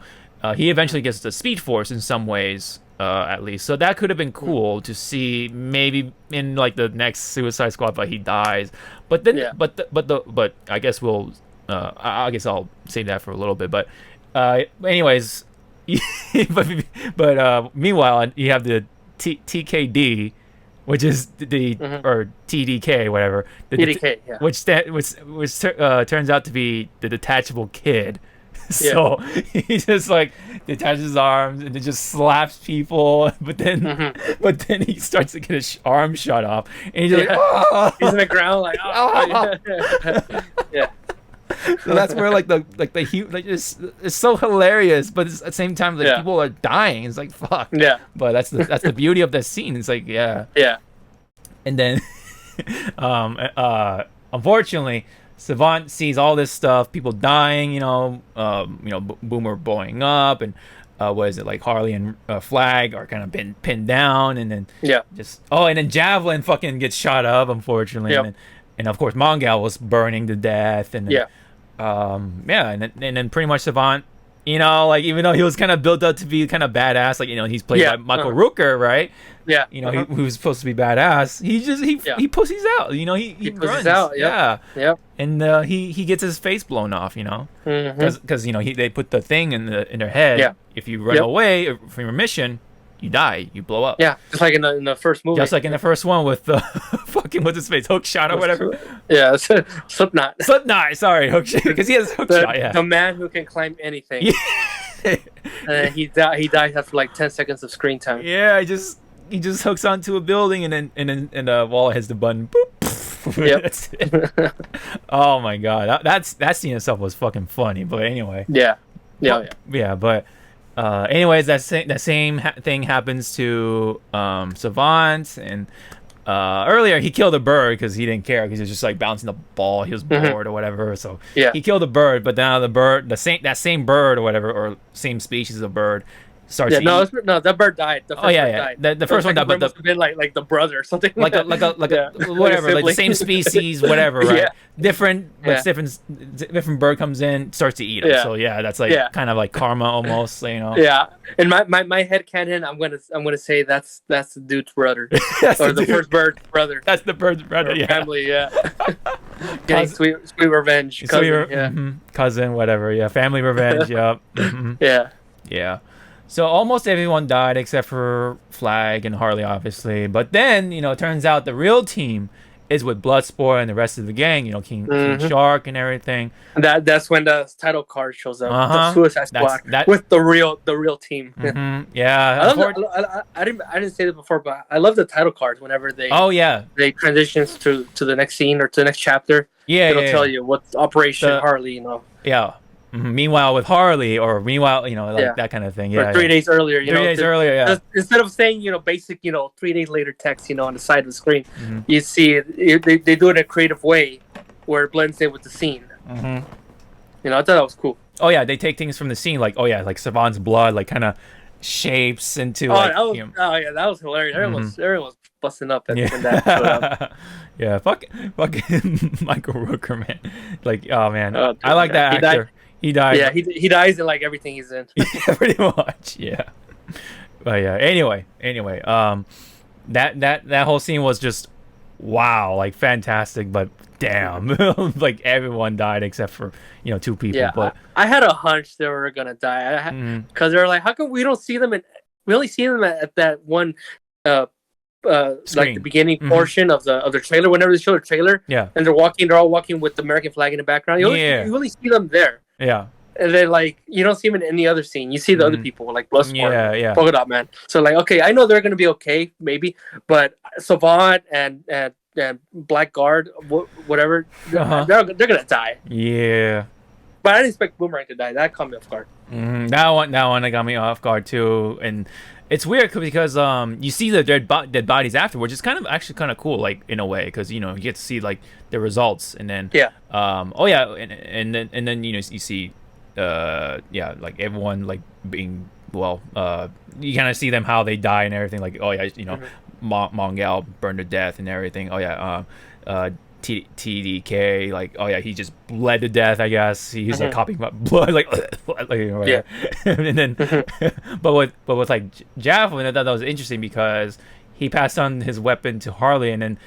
Speaker 1: he eventually gets the Speed Force in some ways, at least, so that could have been cool to see maybe in like the next Suicide Squad, but he dies, but then but I guess I guess I'll save that for a little bit, but. Anyways, but meanwhile, you have the TKD, which is the or TDK, whatever. The
Speaker 2: TDK,
Speaker 1: which turns out to be the detachable kid. So he just like detaches his arms and it just slaps people, but then he starts to get his arm shot off, and he's like, oh!
Speaker 2: He's in the ground like, oh. Yeah.
Speaker 1: So that's where like it's so hilarious, but it's, at the same time like people are dying. It's like fuck.
Speaker 2: Yeah.
Speaker 1: But that's the beauty of the scene. It's like
Speaker 2: Yeah.
Speaker 1: And then unfortunately, Savant sees all this stuff, people dying, Boomer blowing up, and what is it, like Harley and Flag are kind of been pinned down, and then and then Javelin fucking gets shot up, unfortunately, and of course Mongal was burning to death, and then, and then pretty much Savant, like even though he was kind of built up to be kind of badass, like he's played by Michael Rooker, right?
Speaker 2: Yeah,
Speaker 1: he was supposed to be badass. He pussies out. He runs
Speaker 2: out.
Speaker 1: And he gets his face blown off. Because they put the thing in their head.
Speaker 2: Yeah.
Speaker 1: If you run away from your mission, you die. You blow up.
Speaker 2: Yeah, just like in the first movie.
Speaker 1: Just like in the first one with the fucking what's his face, hook shot or whatever.
Speaker 2: Yeah, Slipknot.
Speaker 1: Sorry, hook shot, because he has hook shot. Yeah,
Speaker 2: the man who can climb anything. And he dies after like 10 seconds of screen time.
Speaker 1: Yeah, he just hooks onto a building and then the wall has the button. Boop.
Speaker 2: Yep.
Speaker 1: That's it. Oh my god, that scene itself was fucking funny. But anyway.
Speaker 2: Yeah.
Speaker 1: But anyways, that same thing happens to Savant, and earlier he killed a bird because he didn't care, because he was just like bouncing the ball. He was bored or whatever, so he killed a bird. But now that same bird or whatever, or same species of bird, starts.
Speaker 2: That bird died. The first one died.
Speaker 1: The first one died, but
Speaker 2: must have been like the brother or something.
Speaker 1: Like a whatever, like the same species, whatever, right? Different bird comes in, starts to eat him. So that's like kind of like karma almost,
Speaker 2: Yeah, in my head canon, I'm gonna say that's the dude's brother, or the first bird's brother.
Speaker 1: That's the bird's brother.
Speaker 2: Or family, getting sweet revenge, cousin,
Speaker 1: cousin, whatever. Yeah, family revenge. Yep. Yeah. So almost everyone died except for Flag and Harley, obviously. But then, it turns out the real team is with Bloodsport and the rest of the gang. King Shark and everything.
Speaker 2: That's when the title card shows up. The Suicide Squad with the real team.
Speaker 1: Yeah.
Speaker 2: I didn't say this before, but I love the title cards whenever they transitions to the next scene or to the next chapter. It'll tell you what's Operation Harley.
Speaker 1: Yeah. Meanwhile with Harley, or that kind of thing.
Speaker 2: Or 3 days earlier.
Speaker 1: 3 days earlier.
Speaker 2: Instead of saying basic 3 days later text on the side of the screen, you see they do it in a creative way where it blends in with the scene. I thought that was cool.
Speaker 1: Oh yeah, they take things from the scene, like like Savant's blood like kind of shapes into
Speaker 2: that was hilarious. Everyone's busting up in that.
Speaker 1: Fucking Michael Rooker, man. Like, oh man, I like that actor. He died.
Speaker 2: Yeah, he dies in like everything he's in.
Speaker 1: Yeah, pretty much. Yeah. But yeah. Anyway, that whole scene was just wow, like fantastic. But damn, like everyone died except for 2 people.
Speaker 2: Yeah,
Speaker 1: but
Speaker 2: I had a hunch they were gonna die because they're like, how come we don't see them? We only see them at that one. Like the beginning portion of the trailer. Whenever they show the trailer, and they're all walking with the American flag in the background. You only see them there.
Speaker 1: Yeah.
Speaker 2: And then like you don't see them in any other scene. You see the other people like Bloodsport, Polka Dot Man. So like, okay, I know they're gonna be okay, maybe, but Savant and Blackguard, whatever, they're gonna die.
Speaker 1: Yeah.
Speaker 2: But I didn't expect Boomerang to die. That caught me off guard.
Speaker 1: That one got me off guard too, and it's weird because you see the dead bodies afterwards. It's actually kind of cool, like in a way, because you get to see like the results, and then and then you see like everyone like being you kind of see them how they die and everything, like Mongal burned to death and everything. TDK, like he just bled to death, I guess. He's like coughing up blood, like and then but with like Javelin, I thought that was interesting because he passed on his weapon to Harley, and then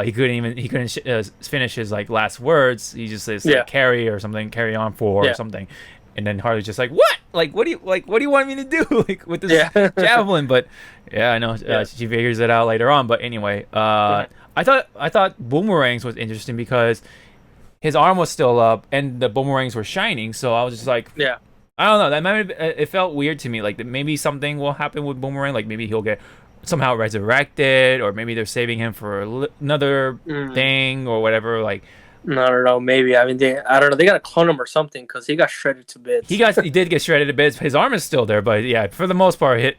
Speaker 1: he couldn't finish his like last words. He just says like, carry or something, carry on for or something, and then Harley's just like, what do you want me to do like with this Javelin? But I know she figures it out later on. But anyway, I thought Boomerang's was interesting because his arm was still up and the boomerangs were shining. So I was just like, I don't know. That might it felt weird to me. Like that maybe something will happen with Boomerang. Like maybe he'll get somehow resurrected, or maybe they're saving him for another thing or whatever. Like
Speaker 2: I don't know. Maybe I mean I don't know. They gotta clone him or something because he got shredded to bits.
Speaker 1: he did get shredded to bits. His arm is still there, but yeah, for the most part,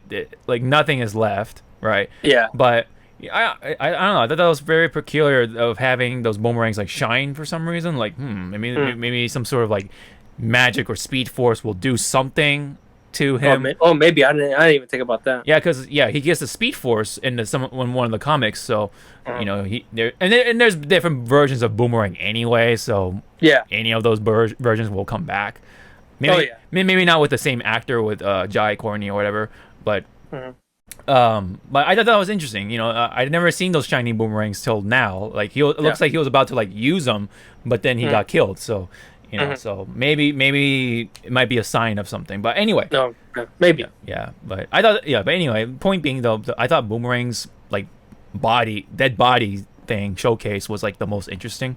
Speaker 1: like nothing is left. Right.
Speaker 2: Yeah.
Speaker 1: But I don't know. I thought that was very peculiar of having those boomerangs like shine for some reason. Like maybe some sort of like magic or speed force will do something to him.
Speaker 2: Maybe I didn't even think about that.
Speaker 1: Yeah, because he gets the speed force in one of the comics. So there's different versions of Boomerang anyway. So
Speaker 2: yeah,
Speaker 1: any of those versions will come back. Maybe maybe not with the same actor with Jai Courtney or whatever, but. But I thought that was interesting. I'd never seen those shiny boomerangs till now. Like it looks like he was about to like use them, but then he got killed. So so maybe it might be a sign of something. But anyway,
Speaker 2: no, maybe
Speaker 1: But I thought but anyway, point being though, I thought Boomerang's like dead body thing showcase was like the most interesting.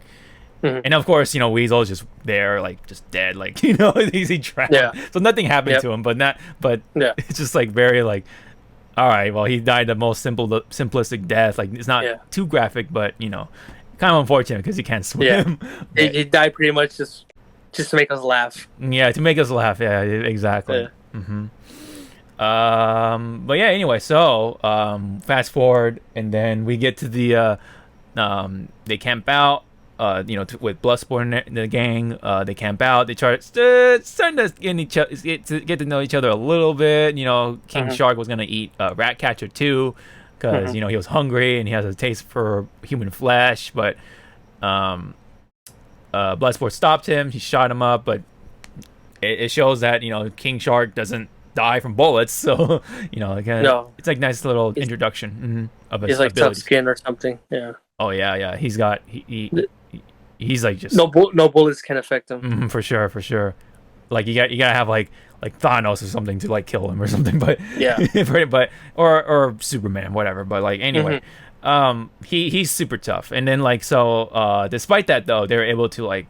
Speaker 1: And of course, Weasel's just there, like just dead, like easy trap.
Speaker 2: Yeah.
Speaker 1: So nothing happened to him, but it's just like very like. All right, well, he died the most simplistic death. Like, it's not too graphic, but, kind of unfortunate because he can't swim.
Speaker 2: Yeah. He died pretty much just to make us laugh.
Speaker 1: Yeah, to make us laugh. Yeah, exactly. Yeah. But yeah, anyway, so fast forward, and then we get to the they camp out. With Bloodsport and the gang, they camp out. They starting to get to know each other a little bit. King Shark was gonna eat Ratcatcher too, because he was hungry and he has a taste for human flesh. But Bloodsport stopped him. He shot him up, but it shows that King Shark doesn't die from bullets. So it's like nice little introduction of his.
Speaker 2: He's like
Speaker 1: abilities.
Speaker 2: tough skin or something. Yeah.
Speaker 1: Oh yeah. He's got he's like just
Speaker 2: no bullets can affect him.
Speaker 1: For sure. Like you gotta have like Thanos or something to like kill him or something. But but or Superman, whatever. But like anyway, he's super tough. And then like despite that though, they're able to like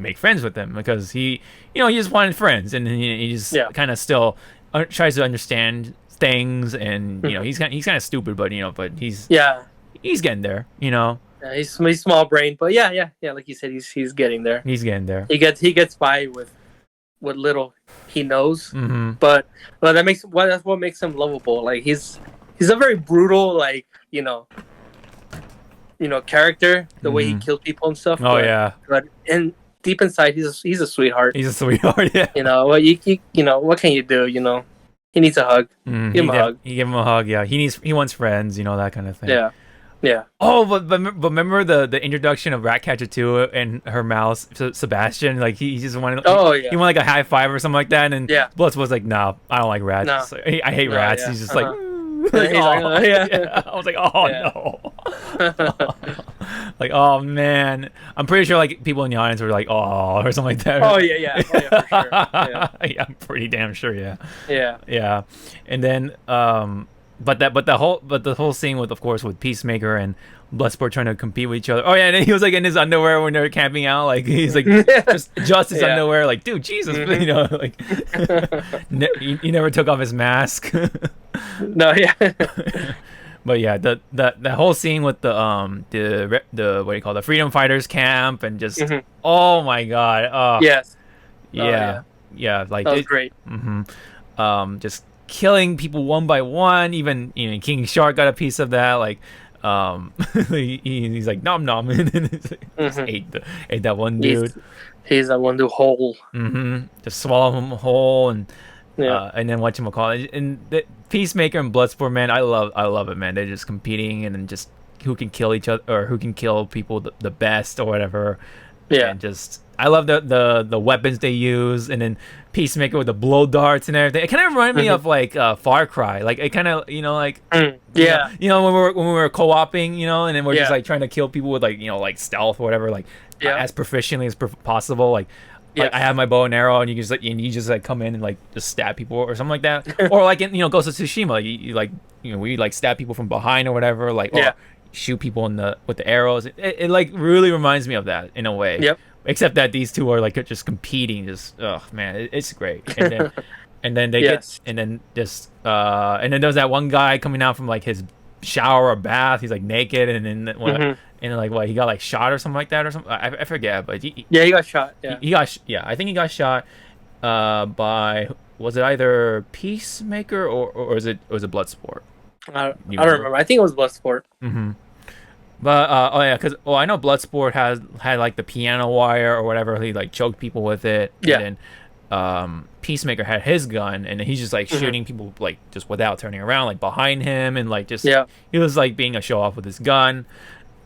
Speaker 1: make friends with him because he just wanted friends, and he just kind of still tries to understand things, and he's kind of stupid, but but he's getting there.
Speaker 2: Yeah, he's small brain, but yeah. Like you said, he's getting there.
Speaker 1: He's getting there.
Speaker 2: He gets by with what little he knows. But that's what makes him lovable. Like he's a very brutal, like character. The way he kills people and stuff. But deep inside, he's a sweetheart.
Speaker 1: He's a sweetheart. Yeah.
Speaker 2: What can you do? He needs a hug. Give him a hug.
Speaker 1: You give him a hug. Yeah. He wants friends. That kind of thing.
Speaker 2: Yeah. Yeah.
Speaker 1: Oh, but remember the introduction of Ratcatcher 2 and her mouse, Sebastian? Like he just wanted. He wanted like a high five or something like that, and Blitz was like, "No, I don't like rats.
Speaker 2: No.
Speaker 1: So, I hate rats."
Speaker 2: Yeah.
Speaker 1: He's just like,
Speaker 2: I
Speaker 1: was like, "Oh no." Like, oh man, I'm pretty sure like people in the audience were like, "Oh," or something like that.
Speaker 2: Oh yeah, for sure.
Speaker 1: Yeah, I'm pretty damn sure.
Speaker 2: Yeah.
Speaker 1: And then But the whole scene with Peacemaker and Bloodsport trying to compete with each other. Oh yeah, and then he was like in his underwear when they're camping out. Like he's like just his underwear. Like, dude, Jesus, like he never took off his mask.
Speaker 2: No, yeah.
Speaker 1: But yeah, the whole scene with the what do you call the Freedom Fighters camp and just oh my god.
Speaker 2: Yes.
Speaker 1: Yeah. Like
Speaker 2: that was great.
Speaker 1: Just killing people one by one. Even King Shark got a piece of that. Like he's like nom nom and just ate that one dude.
Speaker 2: He's that one dude whole.
Speaker 1: Just swallow him whole, and then whatchamacallit, and the Peacemaker and Bloodsport, man, I love it, man. They're just competing and then just who can kill each other or who can kill people the best or whatever.
Speaker 2: Yeah.
Speaker 1: And just I love the weapons they use, and then Peacemaker with the blow darts and everything. It kind of reminded me of like Far Cry. Like it kind of like when we were co-oping, and then we're just like trying to kill people with like stealth or whatever, like as proficiently as possible. Like I have my bow and arrow, and you just like come in and like just stab people or something like that. Or like in Ghost of Tsushima, we like stab people from behind or whatever, like or shoot people with the arrows. It like really reminds me of that in a way.
Speaker 2: Yep.
Speaker 1: except that these two are like just competing. Just oh man, it's great. And then they
Speaker 2: Yes.
Speaker 1: get and then just and then there's that one guy coming out from like his shower or bath. He's like naked, and then what?
Speaker 2: Mhm.
Speaker 1: And then, like what? He got like shot or something like that or something. I forget, but
Speaker 2: Yeah, he got shot. Yeah.
Speaker 1: he got yeah. I think he got shot by, was it either Peacemaker or was it Bloodsport?
Speaker 2: I don't
Speaker 1: You remember?
Speaker 2: remember. I think it was Bloodsport.
Speaker 1: Mm-hmm. But oh yeah, because I know Bloodsport had like the piano wire or whatever. He like choked people with it.
Speaker 2: Yeah.
Speaker 1: And then Peacemaker had his gun, and he's just like shooting people like just without turning around, like behind him, and like just
Speaker 2: Yeah.
Speaker 1: he was like being a show off with his gun.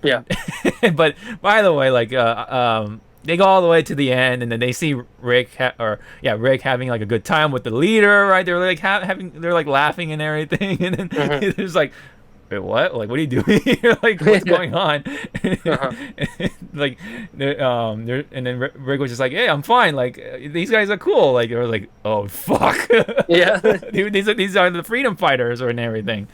Speaker 2: Yeah.
Speaker 1: But by the way, like they go all the way to the end, and then they see Rick Rick having like a good time with the leader, right? They're like they're like laughing and everything, and then there's like, wait, what? Like, what are you doing here? Like, what's going on? Like, and then Rick was just like, hey, I'm fine. Like, these guys are cool. Like, they were like, oh fuck,
Speaker 2: Yeah.
Speaker 1: Dude, these are the freedom fighters and everything.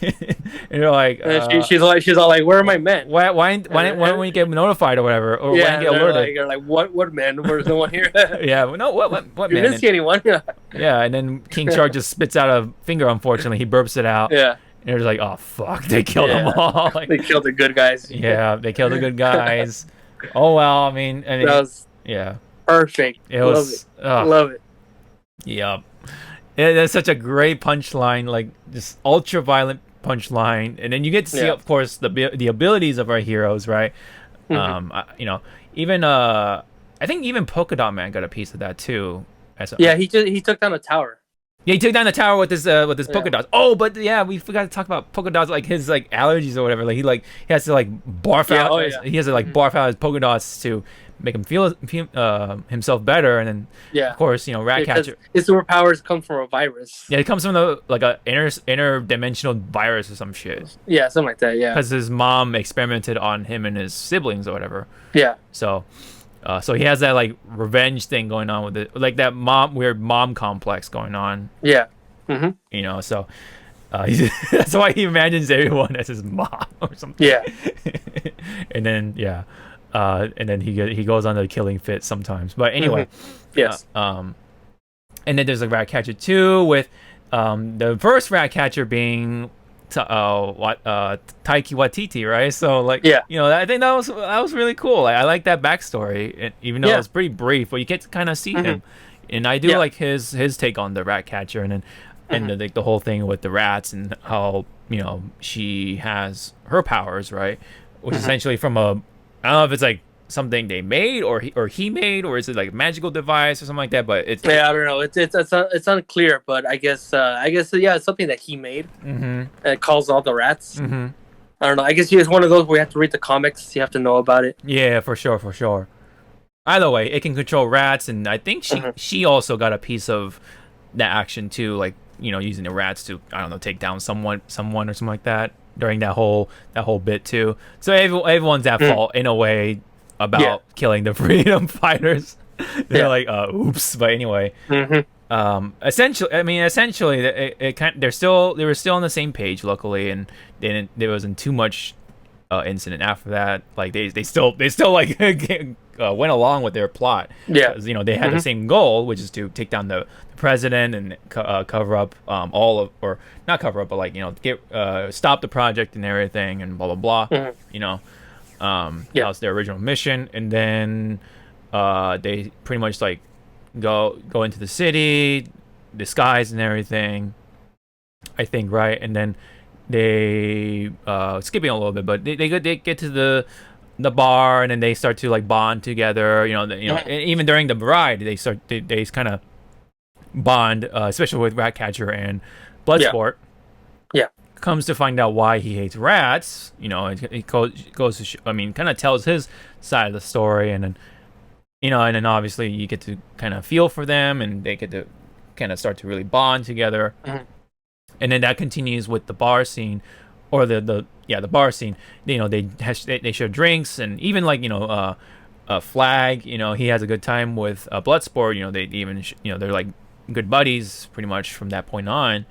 Speaker 1: And you're like,
Speaker 2: she's all like, where are my men?
Speaker 1: why don't we get notified or whatever, or
Speaker 2: Yeah,
Speaker 1: why get alerted?
Speaker 2: they're like, what men? There's no one here.
Speaker 1: Yeah, well, no, what
Speaker 2: You
Speaker 1: man?
Speaker 2: didn't see anyone.
Speaker 1: Yeah, and then King Shark just spits out a finger. Unfortunately, he burps it out.
Speaker 2: Yeah.
Speaker 1: And they're just like, oh fuck, they killed them all. Like,
Speaker 2: They killed the good guys.
Speaker 1: yeah, they killed the good guys. Oh well, I mean,
Speaker 2: That was
Speaker 1: yeah,
Speaker 2: perfect.
Speaker 1: it was.
Speaker 2: Love it.
Speaker 1: Yep. That's such a great punchline, like just ultra violent punchline, and then you get to see, of course, the abilities of our heroes, right? You know, even I think even Polka Dot Man got a piece of that too.
Speaker 2: He took down a tower.
Speaker 1: Yeah, he took down the tower with his polka dots. Oh, but yeah, we forgot to talk about polka dots, like his like allergies or whatever. Like he has to like barf out.
Speaker 2: Oh, yeah.
Speaker 1: He has to like barf out his polka dots to make him feel himself better. And then of course, you know, Ratcatcher.
Speaker 2: His superpowers come from a virus.
Speaker 1: Yeah, it comes from a interdimensional virus or some shit.
Speaker 2: Yeah, something like that. Yeah.
Speaker 1: Because his mom experimented on him and his siblings or whatever.
Speaker 2: Yeah.
Speaker 1: So he has that like revenge thing going on with it, like that weird mom complex going on.
Speaker 2: Yeah. Mm-hmm.
Speaker 1: You know, so that's why he imagines everyone as his mom or something.
Speaker 2: Yeah.
Speaker 1: And then and then he goes on the killing fit sometimes. But anyway,
Speaker 2: yes.
Speaker 1: And then there's a Ratcatcher 2 with the first Ratcatcher being Taiki Waititi, right? So like, you know, I think that was really cool. Like, I like that backstory, and even though it's pretty brief, but you get to kind of see him. And I do like his take on the Ratcatcher, and then and the whole thing with the rats and how, you know, she has her powers, right? Which is essentially from I don't know if it's like something they made or he made, or is it like a magical device or something like that, but it's
Speaker 2: I don't know, it's unclear, but I guess it's something that he made. It calls all the rats. I don't know, I guess it's one of those where you have to read the comics, you have to know about it.
Speaker 1: Yeah, for sure. Either way, it can control rats, and I think she also got a piece of that action too, like, you know, using the rats to, I don't know, take down someone or something like that during that whole bit too. So everyone's at fault in a way about killing the freedom fighters. They're like, oops. But anyway, essentially, it kind they were still on the same page, luckily, and there wasn't too much incident after that. Like they still like went along with their plot. Yeah, because, you know, they had the same goal, which is to take down the president and cover up or not cover up, but like, you know, get stop the project and everything and blah blah blah. You know. That was their original mission, and then they pretty much like go into the city, disguise and everything, I think, right? And then they skipping a little bit, but they get to the bar, and then they start to like bond together. You know, and even during the ride, they kind of bond, especially with Ratcatcher and Bloodsport.
Speaker 2: Yeah.
Speaker 1: Comes to find out why he hates rats. You know, it goes to kind of tells his side of the story, and then, you know, and then obviously you get to kind of feel for them, and they get to kind of start to really bond together. And then that continues with the bar scene, or the bar scene. You know, they share drinks, and even like, you know, Flag, you know, he has a good time with Bloodsport. You know, they even you know, they're like good buddies pretty much from that point on.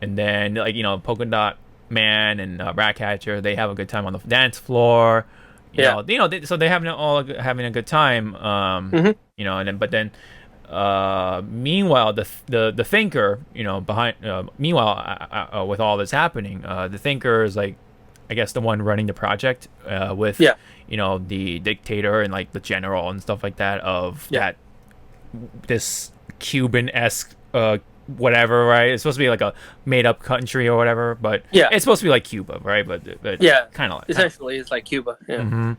Speaker 1: And then, like, you know, Polka Dot Man and Ratcatcher, they have a good time on the dance floor. So they're having all having a good time. And then meanwhile, the thinker, behind. Meanwhile, with all this happening, the thinker is like, I guess the one running the project, with the dictator and like the general and stuff like that of that this Cuban-esque whatever, right? It's supposed to be like a made-up country or whatever, but it's supposed to be like Cuba, right? But kind of like
Speaker 2: essentially it's like Cuba. Yeah.
Speaker 1: Mm-hmm.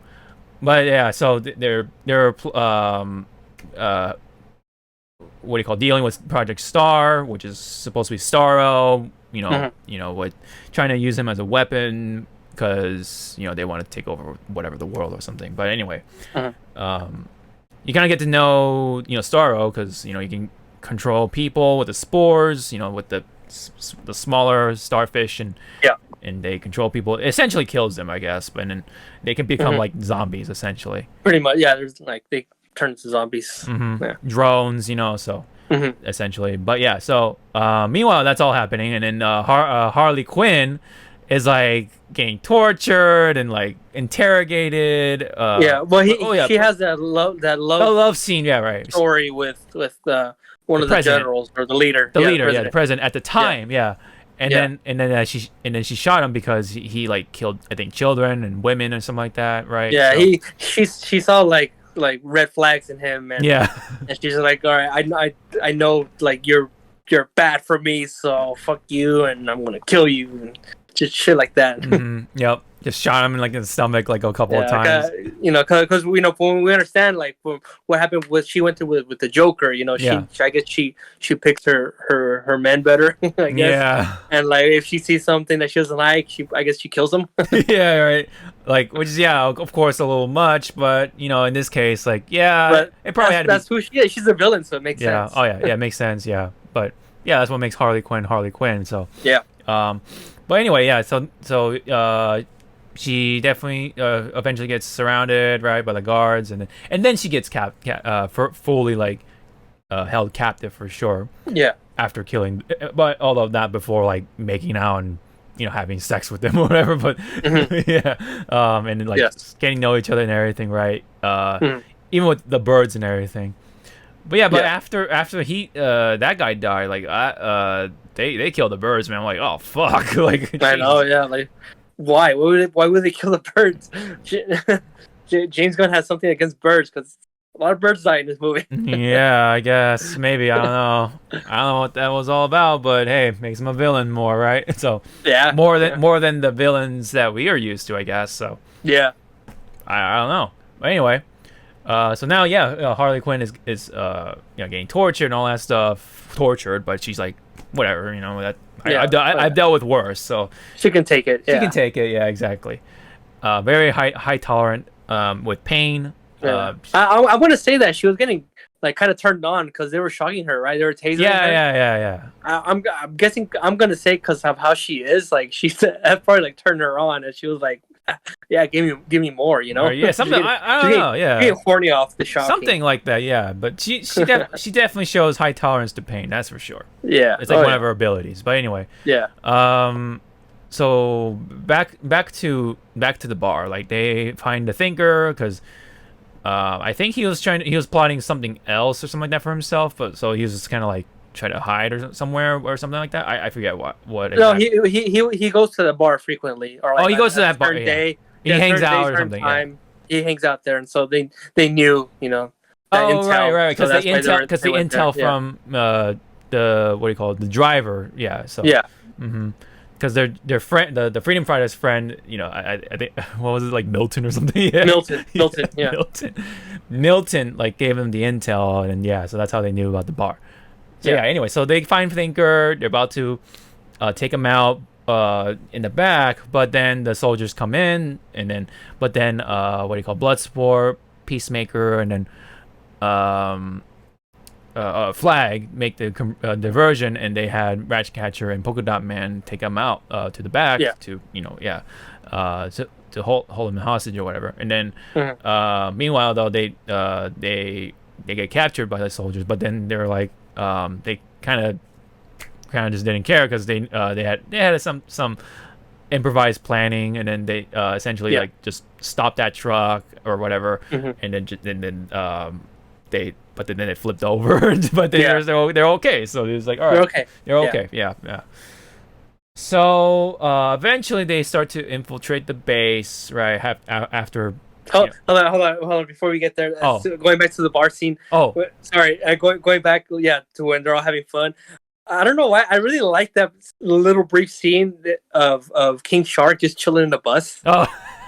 Speaker 1: But so they're what do you call, dealing with Project Star, which is supposed to be Starro. What, trying to use him as a weapon because they want to take over whatever the world or something. But anyway, you kind of get to know Starro because you can control people with the spores, with the smaller starfish, and they control people. It essentially kills them, I guess, but then they can become like zombies essentially.
Speaker 2: Pretty much, yeah. There's like they turn into zombies.
Speaker 1: Drones, so essentially. But so meanwhile that's all happening, and then Harley Quinn is like getting tortured and like interrogated.
Speaker 2: She has that love
Speaker 1: scene, right?
Speaker 2: Story with one of the generals or the leader.
Speaker 1: The president at the time, And then she shot him because he like killed, I think, children and women or something like that, right?
Speaker 2: Yeah, she saw like red flags in him, and and she's like, all right, I know like you're bad for me, so fuck you, and I'm gonna kill you, and just shit like that.
Speaker 1: Yep. Just shot him in the stomach like a couple of times.
Speaker 2: Because we understand like what happened with she went through with the Joker. I guess she picked her men better. I guess. Yeah. And like if she sees something that she doesn't like, I guess she kills them.
Speaker 1: Yeah. Right. Like, which is of course a little much, but in this case, like
Speaker 2: but
Speaker 1: it probably had to
Speaker 2: that's who she is. She's a villain, so it makes sense.
Speaker 1: Oh yeah. Yeah, it makes sense. Yeah. But that's what makes Harley Quinn. So
Speaker 2: yeah.
Speaker 1: But anyway, so she definitely eventually gets surrounded, right, by the guards, and then she gets fully like held captive for sure.
Speaker 2: Yeah.
Speaker 1: After killing, but although not before like making out and having sex with them or whatever. But and then like getting to know each other and everything, right? Even with the birds and everything. But after he that guy died, like they killed the birds, man. I'm like, oh fuck, like
Speaker 2: I know, like. Why? Why would they kill the birds? James Gunn has something against birds because a lot of birds die in this movie.
Speaker 1: Yeah, I guess maybe I don't know. I don't know what that was all about, but hey, makes him a villain more, right? So more than the villains that we are used to, I guess. So I don't know. But anyway, so now Harley Quinn is getting tortured and all that stuff. Tortured, but she's like whatever, that. I've dealt with worse, so
Speaker 2: she can take it.
Speaker 1: She can take it. Yeah, exactly. Very high tolerant with pain.
Speaker 2: I want to say that she was getting like kind of turned on because they were shocking her, right? They were tasing her.
Speaker 1: Yeah.
Speaker 2: I'm guessing I'm gonna say because of how she is. Like that probably like turned her on, and she was like, "Yeah, give me more,"
Speaker 1: Yeah, something. I don't know. Yeah,
Speaker 2: getting horny off the shocking.
Speaker 1: Something like that. Yeah, but she definitely shows high tolerance to pain. That's for sure.
Speaker 2: Yeah,
Speaker 1: it's like one of her abilities. But anyway.
Speaker 2: Yeah.
Speaker 1: So back to the bar. Like they find the thinker because. I think he was plotting something else or something like that for himself, but so he was just kind of like trying to hide or somewhere or something like that. I forget what. Exactly.
Speaker 2: No, he goes to the bar frequently, or like
Speaker 1: he goes to that bar. Day, he hangs out or something.
Speaker 2: He hangs out there, and so they knew, that
Speaker 1: intel. Right, because the intel from the what do you call it, the driver. Yeah. So.
Speaker 2: Yeah.
Speaker 1: Mm-hmm. Because their friend, the Freedom Fighters' friend, I think what was it, like Milton or something? Yeah.
Speaker 2: Milton, yeah.
Speaker 1: Milton like gave them the intel, and so that's how they knew about the bar. So anyway, so they find Thinker. They're about to take him out in the back, but then the soldiers come in, and then what do you call, Bloodsport, Peacemaker, and then Flag make the diversion, and they had Ratcatcher and Polka Dot Man take him out to the back to hold him hostage or whatever. And then meanwhile though they get captured by the soldiers, but then they're like they kind of just didn't care because they had some improvised planning, and then they essentially
Speaker 2: Yeah.
Speaker 1: like just stop that truck or whatever,
Speaker 2: Hmm.
Speaker 1: and then then it flipped over, but
Speaker 2: Yeah.
Speaker 1: they're okay. So it was like, all
Speaker 2: They're
Speaker 1: right,
Speaker 2: okay.
Speaker 1: they're
Speaker 2: Yeah.
Speaker 1: okay, yeah. So eventually they start to infiltrate the base, right? After, you know,
Speaker 2: Hold on. Before we get there,
Speaker 1: oh,
Speaker 2: going back to the bar scene.
Speaker 1: oh,
Speaker 2: Sorry, going back, yeah, to when they're all having fun. I don't know why. I really like that little brief scene of King Shark just chilling in the bus.
Speaker 1: oh,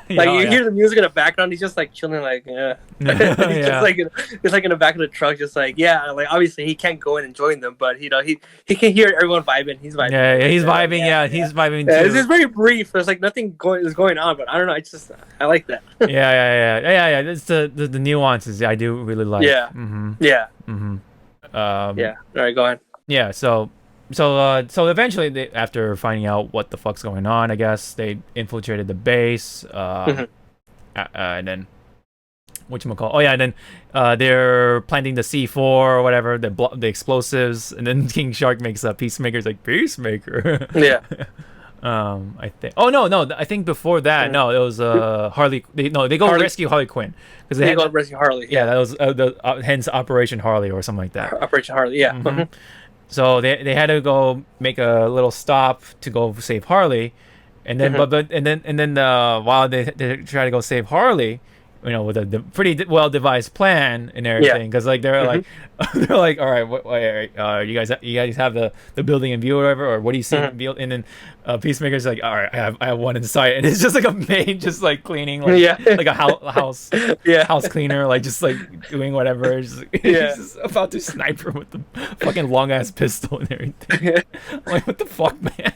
Speaker 2: Like
Speaker 1: yeah,
Speaker 2: you
Speaker 1: yeah,
Speaker 2: hear the music in the background, he's just like chilling, like yeah. He's just
Speaker 1: yeah.
Speaker 2: like he's like in the back of the truck, just like yeah. Like obviously he can't go in and join them, but he can hear everyone vibing. He's vibing.
Speaker 1: Yeah, he's
Speaker 2: Like,
Speaker 1: vibing. Yeah, he's vibing
Speaker 2: yeah, it's
Speaker 1: too.
Speaker 2: just very brief. There's like nothing going on, but I don't know. I like that.
Speaker 1: Yeah. It's the nuances I do really like.
Speaker 2: Yeah.
Speaker 1: Mm-hmm.
Speaker 2: Yeah.
Speaker 1: Mm-hmm.
Speaker 2: Yeah. All right, go ahead.
Speaker 1: Yeah. So eventually, after finding out what the fuck's going on, I guess they infiltrated the base.
Speaker 2: Mhm.
Speaker 1: And then whatchamacall? Oh yeah, and then they're planting the C4 or whatever, the explosives, and then King Shark makes a Peacemaker. It's like Peacemaker.
Speaker 2: Yeah.
Speaker 1: I think. Oh no, I think before that, no, it was Harley. They go
Speaker 2: Harley.
Speaker 1: rescue Harley Quinn because
Speaker 2: They go rescue Harley.
Speaker 1: yeah, that was hence Operation Harley or something like that.
Speaker 2: Operation Harley. Yeah.
Speaker 1: Mhm. So they had to go make a little stop to go save Harley, and then while they try to go save Harley, with a pretty well devised plan and everything, because like they're like they're like, all right, you guys have the building in view or whatever, or what do you see in the and then Peacemaker's like, all right, I have one in sight, and it's just like a maid just like cleaning like a house
Speaker 2: Yeah.
Speaker 1: house cleaner, like just like doing whatever. Just,
Speaker 2: Yeah.
Speaker 1: he's just about to snipe her with the fucking long ass pistol and everything. I'm like, what the fuck, man?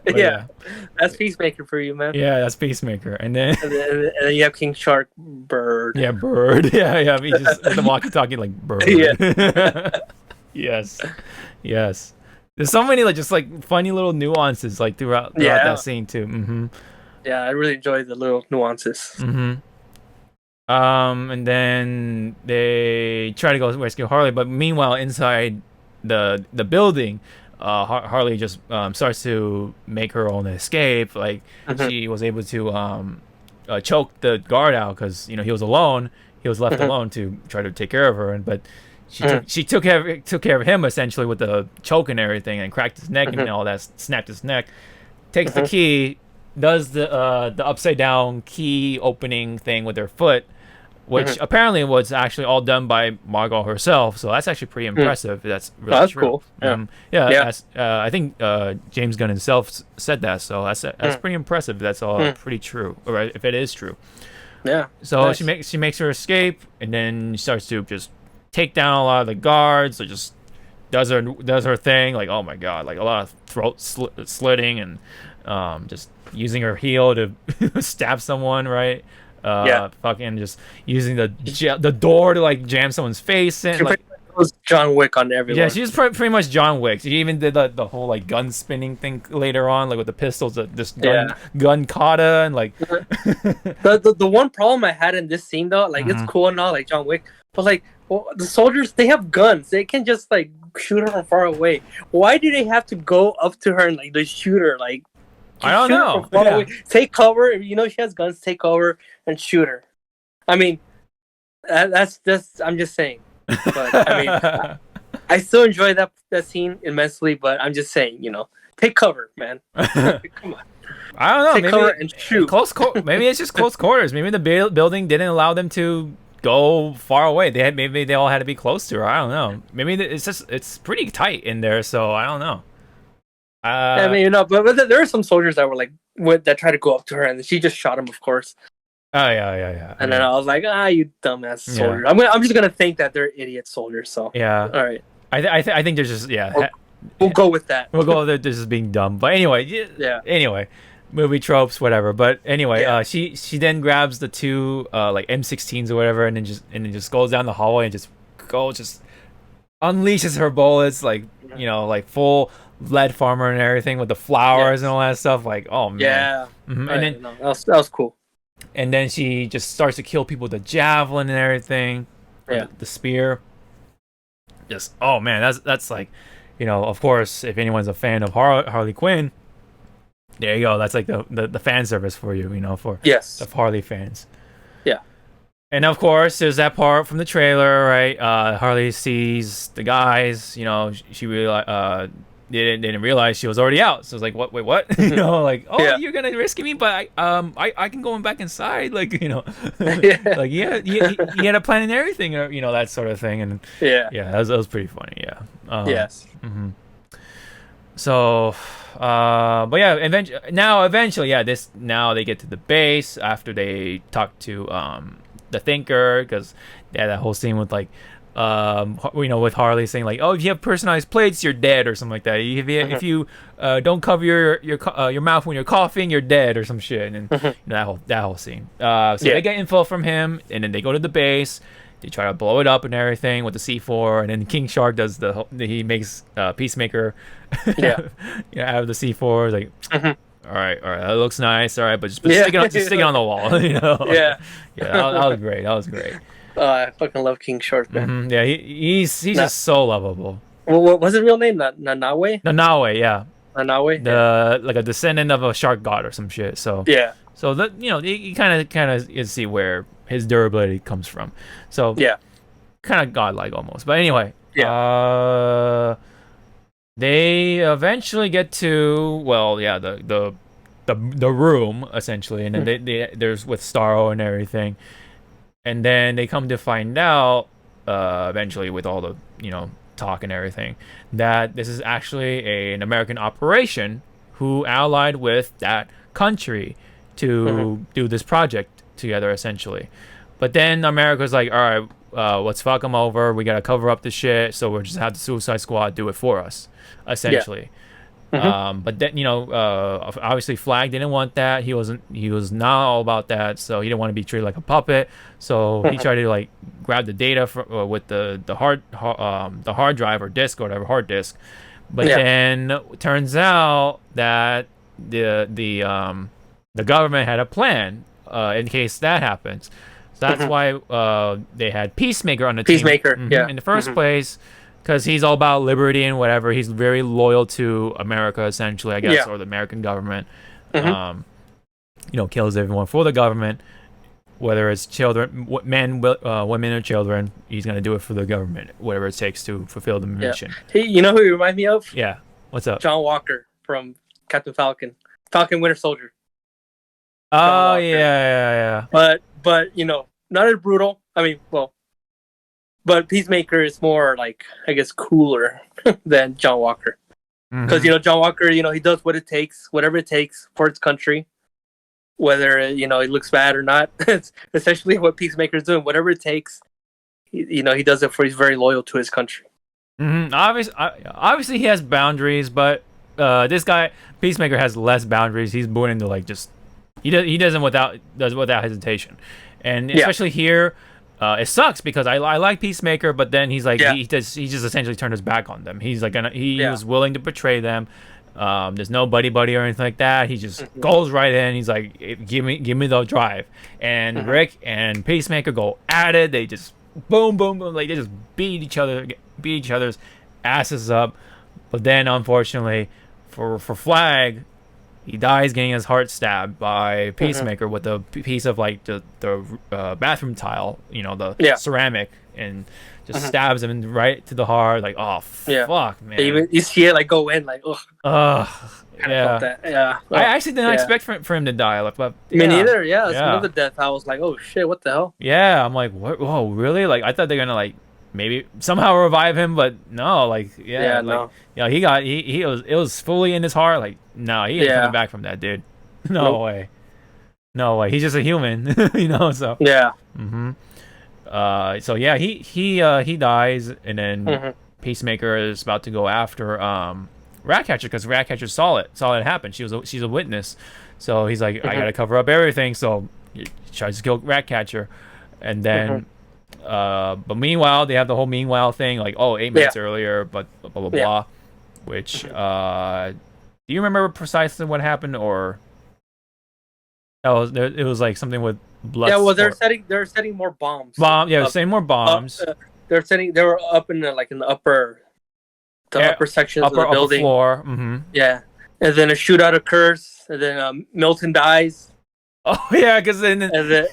Speaker 1: But,
Speaker 2: Yeah. That's Peacemaker for you, man.
Speaker 1: yeah, that's Peacemaker, and then
Speaker 2: And then you have King Shark Bird.
Speaker 1: yeah, Bird, yeah, he just with the walkie-talkie like Bird.
Speaker 2: Yeah.
Speaker 1: yes. There's so many like just like funny little nuances like throughout that scene too. Mm-hmm.
Speaker 2: Yeah, I really enjoy the little nuances.
Speaker 1: Mm-hmm. And then they try to go rescue Harley, but meanwhile inside the building, Harley just starts to make her own escape. Like she was able to choke the guard out because he was alone. He was left alone to try to take care of her, but she took care of him essentially with the choke and everything, and cracked his neck and all that, snapped his neck. Takes the key, does the upside down key opening thing with her foot, which apparently was actually all done by Margot herself. So that's actually pretty impressive. That's really
Speaker 2: That's
Speaker 1: true.
Speaker 2: cool. Yeah.
Speaker 1: Yeah. I think James Gunn himself said that. So that's pretty impressive. That's all pretty true, or if it is true.
Speaker 2: Yeah.
Speaker 1: So
Speaker 2: Nice.
Speaker 1: she makes her escape, and then starts to just take down a lot of the guards. Or just does her thing. Like, oh my god, like a lot of throat slitting and just using her heel to stab someone, right? Fucking just using the door to like jam someone's face in. Like,
Speaker 2: It was John Wick on everyone.
Speaker 1: yeah, she's pretty much John Wick. She even did the whole like gun spinning thing later on, like with the pistols, this gun kata, and like.
Speaker 2: The one problem I had in this scene though, like it's cool and all, like John Wick, but like the soldiers, they have guns. They can just like shoot her from far away. Why do they have to go up to her and like they shoot her? Like
Speaker 1: I don't
Speaker 2: shoot her
Speaker 1: know.
Speaker 2: from far away. Take cover. If you know she has guns, take cover and shoot her. I mean, that's just, I'm just saying. But I mean, I still enjoy that scene immensely. But I'm just saying, take cover, man. Come on.
Speaker 1: I don't know.
Speaker 2: Take
Speaker 1: Maybe
Speaker 2: cover and shoot.
Speaker 1: Maybe it's just close quarters. Maybe the building didn't allow them to go far away. Maybe they all had to be close to her. I don't know. Maybe it's pretty tight in there. So I don't know.
Speaker 2: I mean, but there are some soldiers that were like that tried to go up to her, and she just shot him, of course.
Speaker 1: Oh yeah.
Speaker 2: And then I was like, you dumbass soldiers. I'm just gonna think that they're idiot soldiers. So
Speaker 1: yeah.
Speaker 2: All right.
Speaker 1: I think they're just
Speaker 2: We'll go with that.
Speaker 1: We'll go with it. This is being dumb. But anyway,
Speaker 2: yeah.
Speaker 1: Anyway, movie tropes, whatever. But anyway, she then grabs the two like M16s or whatever, and then just goes down the hallway and just unleashes her bullets, like like full lead farmer and everything with the flowers and all that stuff. Like, oh man.
Speaker 2: Yeah.
Speaker 1: Mm-hmm.
Speaker 2: And then that was cool.
Speaker 1: And then she just starts to kill people with the javelin and everything.
Speaker 2: Yeah.
Speaker 1: The spear. Just oh man, that's like, of course, if anyone's a fan of Harley Quinn, There you go. That's like the fan service for you, for the
Speaker 2: Yes.
Speaker 1: Harley fans.
Speaker 2: Yeah.
Speaker 1: And of course, there's that part from the trailer, right? Harley sees the guys. She really didn't realize she was already out. So it's like, what? Wait, what? Like, oh,
Speaker 2: Yeah.
Speaker 1: you're gonna rescue me, but I can go back inside. Like,
Speaker 2: Yeah.
Speaker 1: like he had a plan and everything, or that sort of thing. And
Speaker 2: Yeah.
Speaker 1: yeah, that was pretty funny. Yeah.
Speaker 2: Yes.
Speaker 1: Mhm. So, but yeah, eventually, yeah, now they get to the base after they talk to the Thinker, because they had that whole scene with like with Harley saying like, oh, if you have personalized plates, you're dead, or something like that. If you don't cover your mouth when you're coughing, you're dead, or some shit. And that whole scene. So they get info from him, and then they go to the base. They try to blow it up and everything with the C4, and then King Shark does he makes Peacemaker
Speaker 2: Yeah.
Speaker 1: out of the C4. Like, all right, that looks nice. All right, but just
Speaker 2: Yeah.
Speaker 1: stick it on the wall.
Speaker 2: Yeah.
Speaker 1: Yeah, that was great. That was great.
Speaker 2: I fucking love King Shark, man.
Speaker 1: Yeah, he's just so lovable.
Speaker 2: Well, what was his real name? Nanawe?
Speaker 1: Nanawe, yeah,
Speaker 2: Nanawe?
Speaker 1: like a descendant of a shark god or some shit. So
Speaker 2: Yeah.
Speaker 1: so that you kind of see where his durability comes from. So
Speaker 2: Yeah.
Speaker 1: kind of godlike almost. But anyway,
Speaker 2: Yeah.
Speaker 1: they eventually get to the room essentially, and then there's with Starro and everything, and then they come to find out eventually with all the talk and everything that this is actually an American operation who allied with that country to do this project together essentially. But then America's like, all right, let's fuck them over. We gotta cover up the shit, so we'll just have the Suicide Squad do it for us, essentially. But then obviously Flag didn't want that. He was not all about that, so he didn't want to be treated like a puppet. So he tried to like grab the data with the hard drive or disk or whatever, hard disk. But then it turns out that the government had a plan in case that happens. So that's why they had Peacemaker on the team.
Speaker 2: Peacemaker, yeah.
Speaker 1: In the first place, because he's all about liberty and whatever. He's very loyal to America, essentially, I guess, or the American government. Kills everyone for the government, whether it's children, men, women, or children. He's gonna do it for the government, whatever it takes to fulfill the mission.
Speaker 2: Hey, you know who he reminds me of?
Speaker 1: Yeah. What's up?
Speaker 2: John Walker from Captain Falcon, Winter Soldier.
Speaker 1: Oh yeah.
Speaker 2: But not as brutal. I mean, but Peacemaker is more like, I guess, cooler than John Walker, because John Walker, he does whatever it takes for his country, whether it looks bad or not. It's essentially what Peacemaker is doing. Whatever it takes, he does it for. He's very loyal to his country.
Speaker 1: Obviously, he has boundaries, but this guy Peacemaker has less boundaries. He's born into like just he does without hesitation, and especially here. It sucks because I like Peacemaker, but then he's like he just essentially turned his back on them. He's like he was willing to betray them. There's no buddy or anything like that. He just goes right in. He's like, give me the drive. And Rick and Peacemaker go at it. They just boom, like they just beat each other's asses up. But then unfortunately for Flag, he dies getting his heart stabbed by Peacemaker with a piece of like the bathroom tile, the ceramic, and just stabs him right to the heart. Like, oh fuck, man!
Speaker 2: Even you see it like go in, like ugh.
Speaker 1: Yeah.
Speaker 2: Yeah.
Speaker 1: I actually didn't expect for him to die. Like, but
Speaker 2: me neither. Yeah, some of the death, I was like, oh shit, what the hell?
Speaker 1: Yeah, I'm like, what? Whoa, really? Like, I thought they're gonna like maybe somehow revive him, but no, like,
Speaker 2: no.
Speaker 1: It was fully in his heart. Like, no, he ain't coming back from that, dude. No way. He's just a human, So
Speaker 2: yeah.
Speaker 1: So yeah, he dies, and then Peacemaker is about to go after Ratcatcher because Ratcatcher saw it happen. She's a witness, so he's like, I gotta cover up everything. So he tries to kill Ratcatcher, and then. But meanwhile, they have the whole meanwhile thing, like 8 minutes earlier, but blah blah blah. Which do you remember precisely what happened, or it was like something with blood?
Speaker 2: Yeah, well, they're setting more bombs.
Speaker 1: Setting more bombs.
Speaker 2: They were up in the upper sections of the building.
Speaker 1: Upper floor.
Speaker 2: Yeah, and then a shootout occurs, and then Milton dies,
Speaker 1: Oh yeah, because then
Speaker 2: and then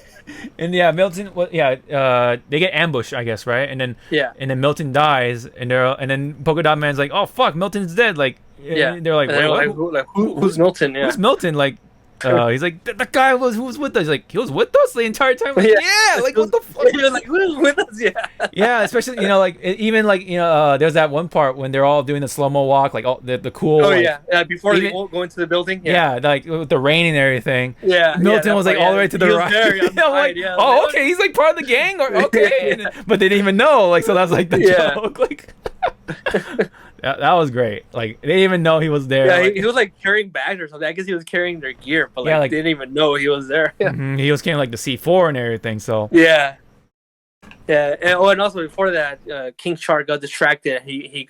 Speaker 1: and yeah, Milton. Well, yeah, they get ambushed, I guess, right?
Speaker 2: yeah,
Speaker 1: And then Milton dies, and then Polka Dot Man's like, oh fuck, Milton's dead. Like,
Speaker 2: yeah.
Speaker 1: they're like,
Speaker 2: And
Speaker 1: wait,
Speaker 2: they're
Speaker 1: what?
Speaker 2: who's Milton? Yeah,
Speaker 1: Who's Milton? Like, he's like, the guy who was with us. He's like, he was with us the entire time. Like, yeah, like what the fuck?
Speaker 2: He was like, who's with us? Yeah,
Speaker 1: Yeah, especially like even like there's that one part when they're all doing the slow mo walk, like all the cool.
Speaker 2: oh
Speaker 1: like,
Speaker 2: yeah, before
Speaker 1: even,
Speaker 2: they won't go into the building.
Speaker 1: Yeah, like with the rain and everything.
Speaker 2: Yeah,
Speaker 1: Milton was like all the way to the right. I'm like,
Speaker 2: yeah.
Speaker 1: oh, okay, he's like part of the gang, or okay,
Speaker 2: Yeah.
Speaker 1: but they didn't even know. Like, so that's like the
Speaker 2: Yeah.
Speaker 1: joke. Like, that was great. Like, they didn't even know he was there.
Speaker 2: Yeah,
Speaker 1: like,
Speaker 2: he was like carrying bags or something. I guess he was carrying their gear, but like,
Speaker 1: Yeah, like-
Speaker 2: they didn't even know he was there. Yeah,
Speaker 1: he was carrying like the C4 and everything. So
Speaker 2: yeah. And also before that, King Shark got distracted. He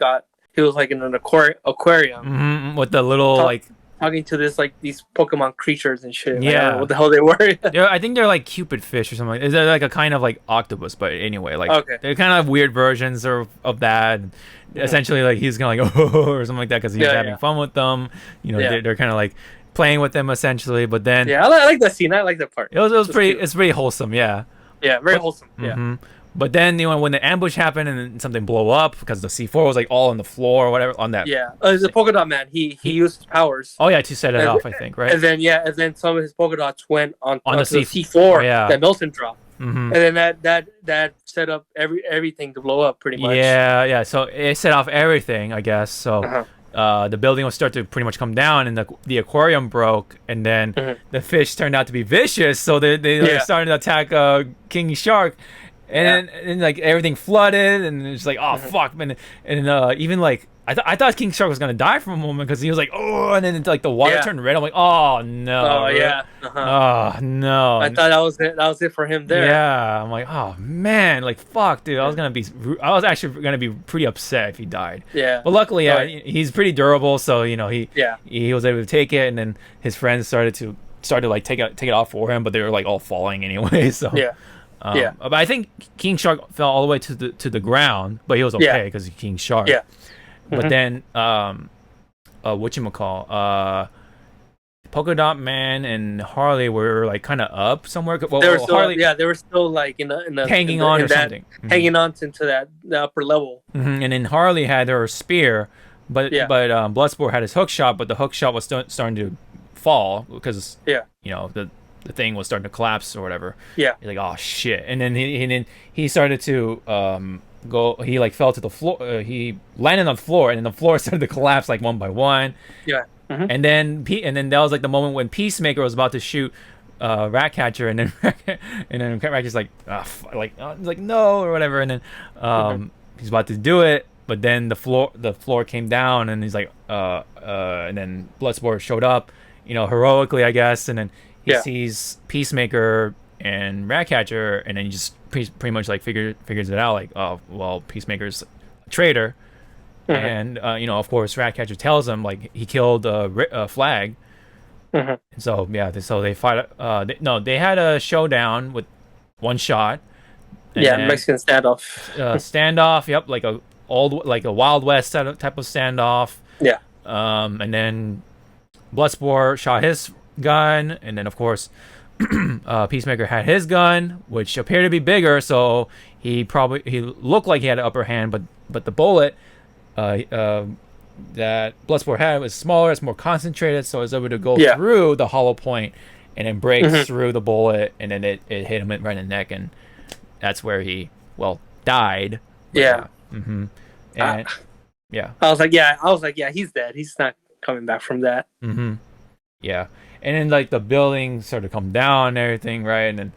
Speaker 2: was like in an aquarium
Speaker 1: with the little like.
Speaker 2: talking to these Pokemon creatures and shit. Like, I
Speaker 1: Yeah.
Speaker 2: don't know what the hell they were.
Speaker 1: Yeah, I think they're like Cupid fish or something. Is there like a kind of like octopus? But anyway, like
Speaker 2: Okay.
Speaker 1: they're kind of weird versions of that. And essentially, like he's gonna like oh or something like that because he's having fun with them. You know,
Speaker 2: Yeah.
Speaker 1: they're kind of like playing with them essentially. But then
Speaker 2: Yeah, I like that scene. I like that part.
Speaker 1: it was pretty.
Speaker 2: cute.
Speaker 1: It's pretty wholesome. Yeah.
Speaker 2: Yeah, very wholesome. Yeah.
Speaker 1: Mhm. But then when the ambush happened and then something blew up because the C4 was like all on the floor or whatever on that.
Speaker 2: Yeah. The polka dot man. He used his powers.
Speaker 1: Oh yeah, to set it
Speaker 2: And-
Speaker 1: off, I think, right?
Speaker 2: And then some of his polka dots went
Speaker 1: On the
Speaker 2: onto the
Speaker 1: C-
Speaker 2: C4
Speaker 1: yeah.
Speaker 2: that Milton dropped.
Speaker 1: Mhm.
Speaker 2: And then that set up everything to blow up pretty much.
Speaker 1: Yeah. So it set off everything, I guess. So the building would start to pretty much come down, and the aquarium broke, and then the fish turned out to be vicious. So they like, started to attack King Shark, and like everything flooded, and it's like oh fuck, and even like. I thought King Shark was gonna die for a moment because he was like, oh, and then like the water turned red. I'm like, oh no.
Speaker 2: Oh yeah.
Speaker 1: Oh no.
Speaker 2: I thought that was it. That was it for him there.
Speaker 1: Yeah, I'm like, oh man, like fuck, dude. I was actually gonna be pretty upset if he died.
Speaker 2: Yeah.
Speaker 1: But luckily, yeah,
Speaker 2: Right.
Speaker 1: he's pretty durable, so he
Speaker 2: Yeah.
Speaker 1: he was able to take it, and then his friends started to like take it off for him, but they were like all falling anyway. So
Speaker 2: Yeah. Yeah.
Speaker 1: But I think King Shark fell all the way to the ground, but he was okay because he's King Shark.
Speaker 2: Yeah.
Speaker 1: But then whatchamacall, Polka Dot Man and Harley were like kind of up somewhere. Well,
Speaker 2: They were still,
Speaker 1: Harley
Speaker 2: they were still like in the
Speaker 1: hanging on or something.
Speaker 2: hanging on into the upper level.
Speaker 1: And then Harley had her spear, but Bloodsport had his hook shot, but the hook shot was starting to fall because the thing was starting to collapse or whatever.
Speaker 2: Yeah.
Speaker 1: He's like, oh shit, and then he started to go. He like fell to the floor. He landed on the floor, and then the floor started to collapse like one by one.
Speaker 2: Yeah.
Speaker 1: And then that was like the moment when Peacemaker was about to shoot Ratcatcher, and then Ratcatcher's like, like no or whatever, and then he's about to do it, but then the floor came down, and he's like, and then Bloodsport showed up, heroically, I guess, and then he sees Peacemaker and Ratcatcher, and then he just pretty much like figures it out, like, oh well, Peacemaker's a traitor. And of course, Ratcatcher tells him like he killed Flag. So they fight. They had a showdown with one shot.
Speaker 2: Mexican standoff.
Speaker 1: Standoff. Yep, like a Wild West type of standoff.
Speaker 2: Yeah.
Speaker 1: And then Bloodsport shot his gun, and then of course, Peacemaker had his gun, which appeared to be bigger. So he looked like he had an upper hand, but the bullet. That Bloodsport had was smaller, it's more concentrated, so it was able to go through the hollow point and then break through the bullet, and then it hit him right in the neck, and that's where he died.
Speaker 2: Yeah.
Speaker 1: And
Speaker 2: I was like, he's dead. He's not coming back from that.
Speaker 1: Yeah. And then like the building started to come down and everything, right? And then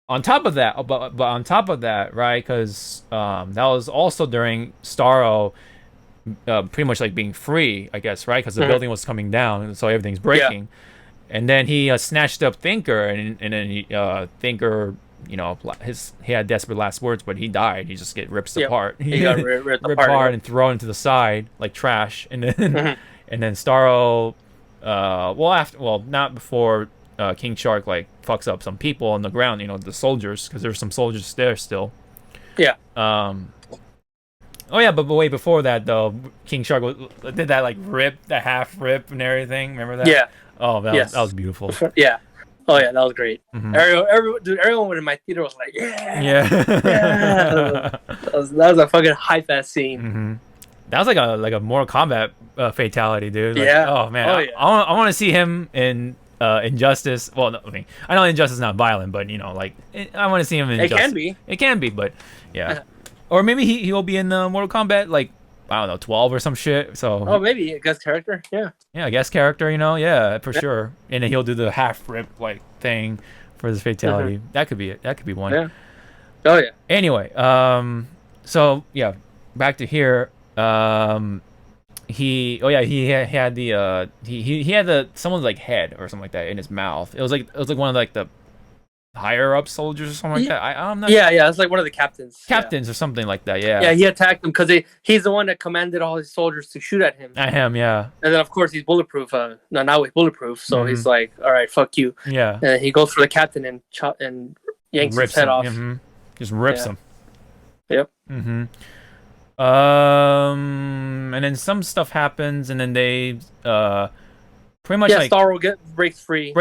Speaker 1: on top of that, but on top of that, right? Because that was also during Starro, pretty much like being free, I guess, right? Because the building was coming down, and so everything's breaking. And then he snatched up Thinker, and then Thinker, he had desperate last words, but he died. He just get ripped apart.
Speaker 2: He got ripped
Speaker 1: apart and thrown into the side like trash. And then and then Starro, not before. King Shark like fucks up some people on the ground, the soldiers, because there's some soldiers there still. Oh yeah, but way before that though, King Shark did that like the half rip and everything. Remember that?
Speaker 2: Yeah.
Speaker 1: Oh, that was beautiful.
Speaker 2: Yeah. Oh yeah, that was great.
Speaker 1: Mm-hmm.
Speaker 2: Everyone in my theater was like, yeah,
Speaker 1: Yeah.
Speaker 2: that was a fucking hype ass scene.
Speaker 1: Mm-hmm. That was like a Mortal Kombat fatality, dude. Like,
Speaker 2: Yeah.
Speaker 1: Oh man.
Speaker 2: Oh, yeah.
Speaker 1: I want to see him in Injustice. Well, no, I know Injustice is not violent, but I want to see him in Injustice.
Speaker 2: It can be.
Speaker 1: It can be, but yeah. Or maybe he'll be in Mortal Kombat, like I don't know, 12 or some shit. So.
Speaker 2: Oh, maybe a guest character. Yeah.
Speaker 1: Yeah, guest character. Yeah, for sure. And then he'll do the half rip like thing for this fatality. That could be it. That could be one.
Speaker 2: Yeah. Oh yeah.
Speaker 1: Anyway, so yeah, back to here. He had the he had someone's like head or something like that in his mouth. It was like one of like the higher up soldiers or something like that. I'm not.
Speaker 2: Yeah, it's like one of the captains.
Speaker 1: Or something like that. Yeah.
Speaker 2: Yeah, he attacked him because he's the one that commanded all his soldiers to shoot at him.
Speaker 1: At him, yeah.
Speaker 2: And then of course he's bulletproof. No, now he's bulletproof. So he's like, all right, fuck you.
Speaker 1: Yeah.
Speaker 2: And he goes for the captain and yanks his head off.
Speaker 1: Mm-hmm. Just rips him.
Speaker 2: Yep.
Speaker 1: Mm-hmm. And then some stuff happens, and then they pretty much like
Speaker 2: Starro breaks free.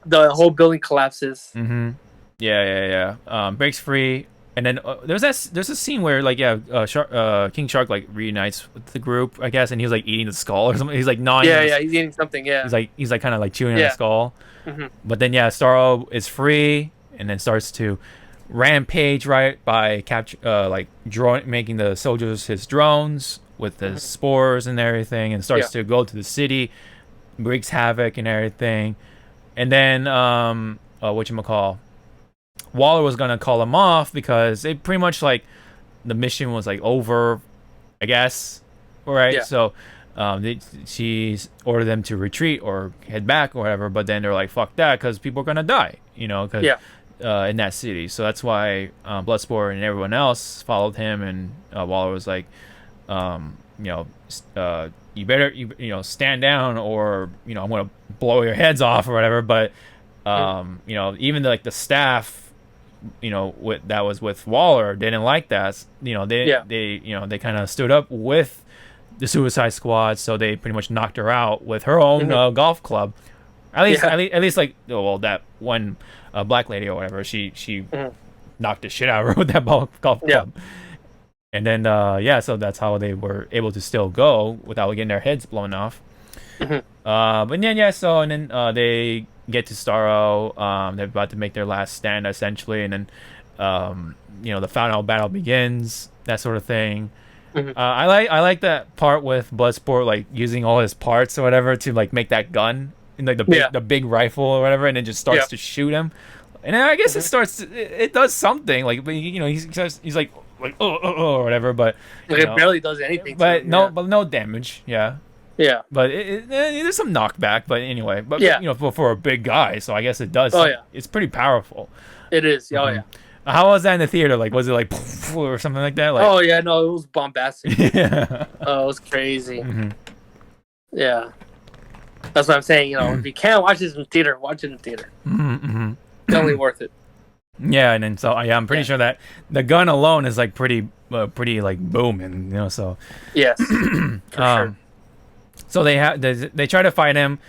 Speaker 2: The whole building collapses.
Speaker 1: Mm-hmm. Yeah. Breaks free, and then there's a scene where like King Shark like reunites with the group, I guess, and he was like eating the skull or something. He's like gnawing.
Speaker 2: He's eating something. Yeah.
Speaker 1: He's like kind of like chewing on the skull. Mm-hmm. But then Starro is free, and then starts to rampage right by making the soldiers his drones with the spores and everything, and starts to go to the city, wreaks havoc and everything. And then whatchamacall, Waller was gonna call him off because they pretty much like the mission was like over, I guess, right? So she's ordered them to retreat or head back or whatever, but then they're like, fuck that, because people are gonna die, because in that city. So that's why Bloodsport and everyone else followed him, and Waller was like, you better stand down, or I'm gonna blow your heads off or whatever. But even the staff that was with Waller didn't like that. They kind of stood up with the Suicide Squad, so they pretty much knocked her out with her own golf club. At least like that one black lady or whatever, she knocked the shit out of her with that golf club. And then so that's how they were able to still go without getting their heads blown off. But then they get to Starro. They're about to make their last stand essentially, and then the final battle begins, that sort of thing. I like that part with Bloodsport like using all his parts or whatever to like make that gun, and like the big rifle or whatever, and then just starts to shoot him. And then I guess it does something, like he's like or whatever, but
Speaker 2: it barely does anything.
Speaker 1: But no damage. Yeah. But there's some knockback. But anyway, for a big guy, so I guess it does.
Speaker 2: Oh yeah,
Speaker 1: it's pretty powerful.
Speaker 2: It is. Oh yeah.
Speaker 1: How was that in the theater? Like, was it like or something like that? Like,
Speaker 2: oh yeah, no, it was bombastic.
Speaker 1: Yeah.
Speaker 2: Oh, it was crazy. Yeah. That's what I'm saying. If you can't watch this in the theater, watch it in the theater. Definitely worth it.
Speaker 1: Yeah, and then I'm pretty sure that the gun alone is like pretty like booming, so. Yes. For sure. So they try to fight him.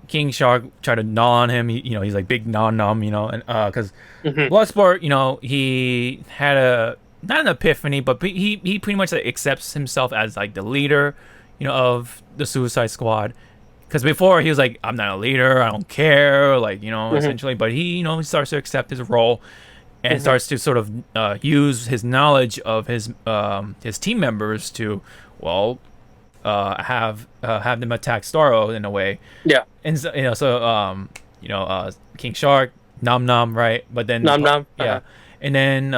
Speaker 1: King Shark tried to gnaw on him. He's like big nom, and because Bloodsport, he had not an epiphany, but he pretty much like, accepts himself as like the leader, of the Suicide Squad. Because before he was like, I'm not a leader, I don't care, like essentially. But he starts to accept his role, and starts to sort of use his knowledge of his team members to have them attack Starro in a way. Yeah. And so King Shark, Nom, right? But then
Speaker 2: Nom.
Speaker 1: Yeah. And then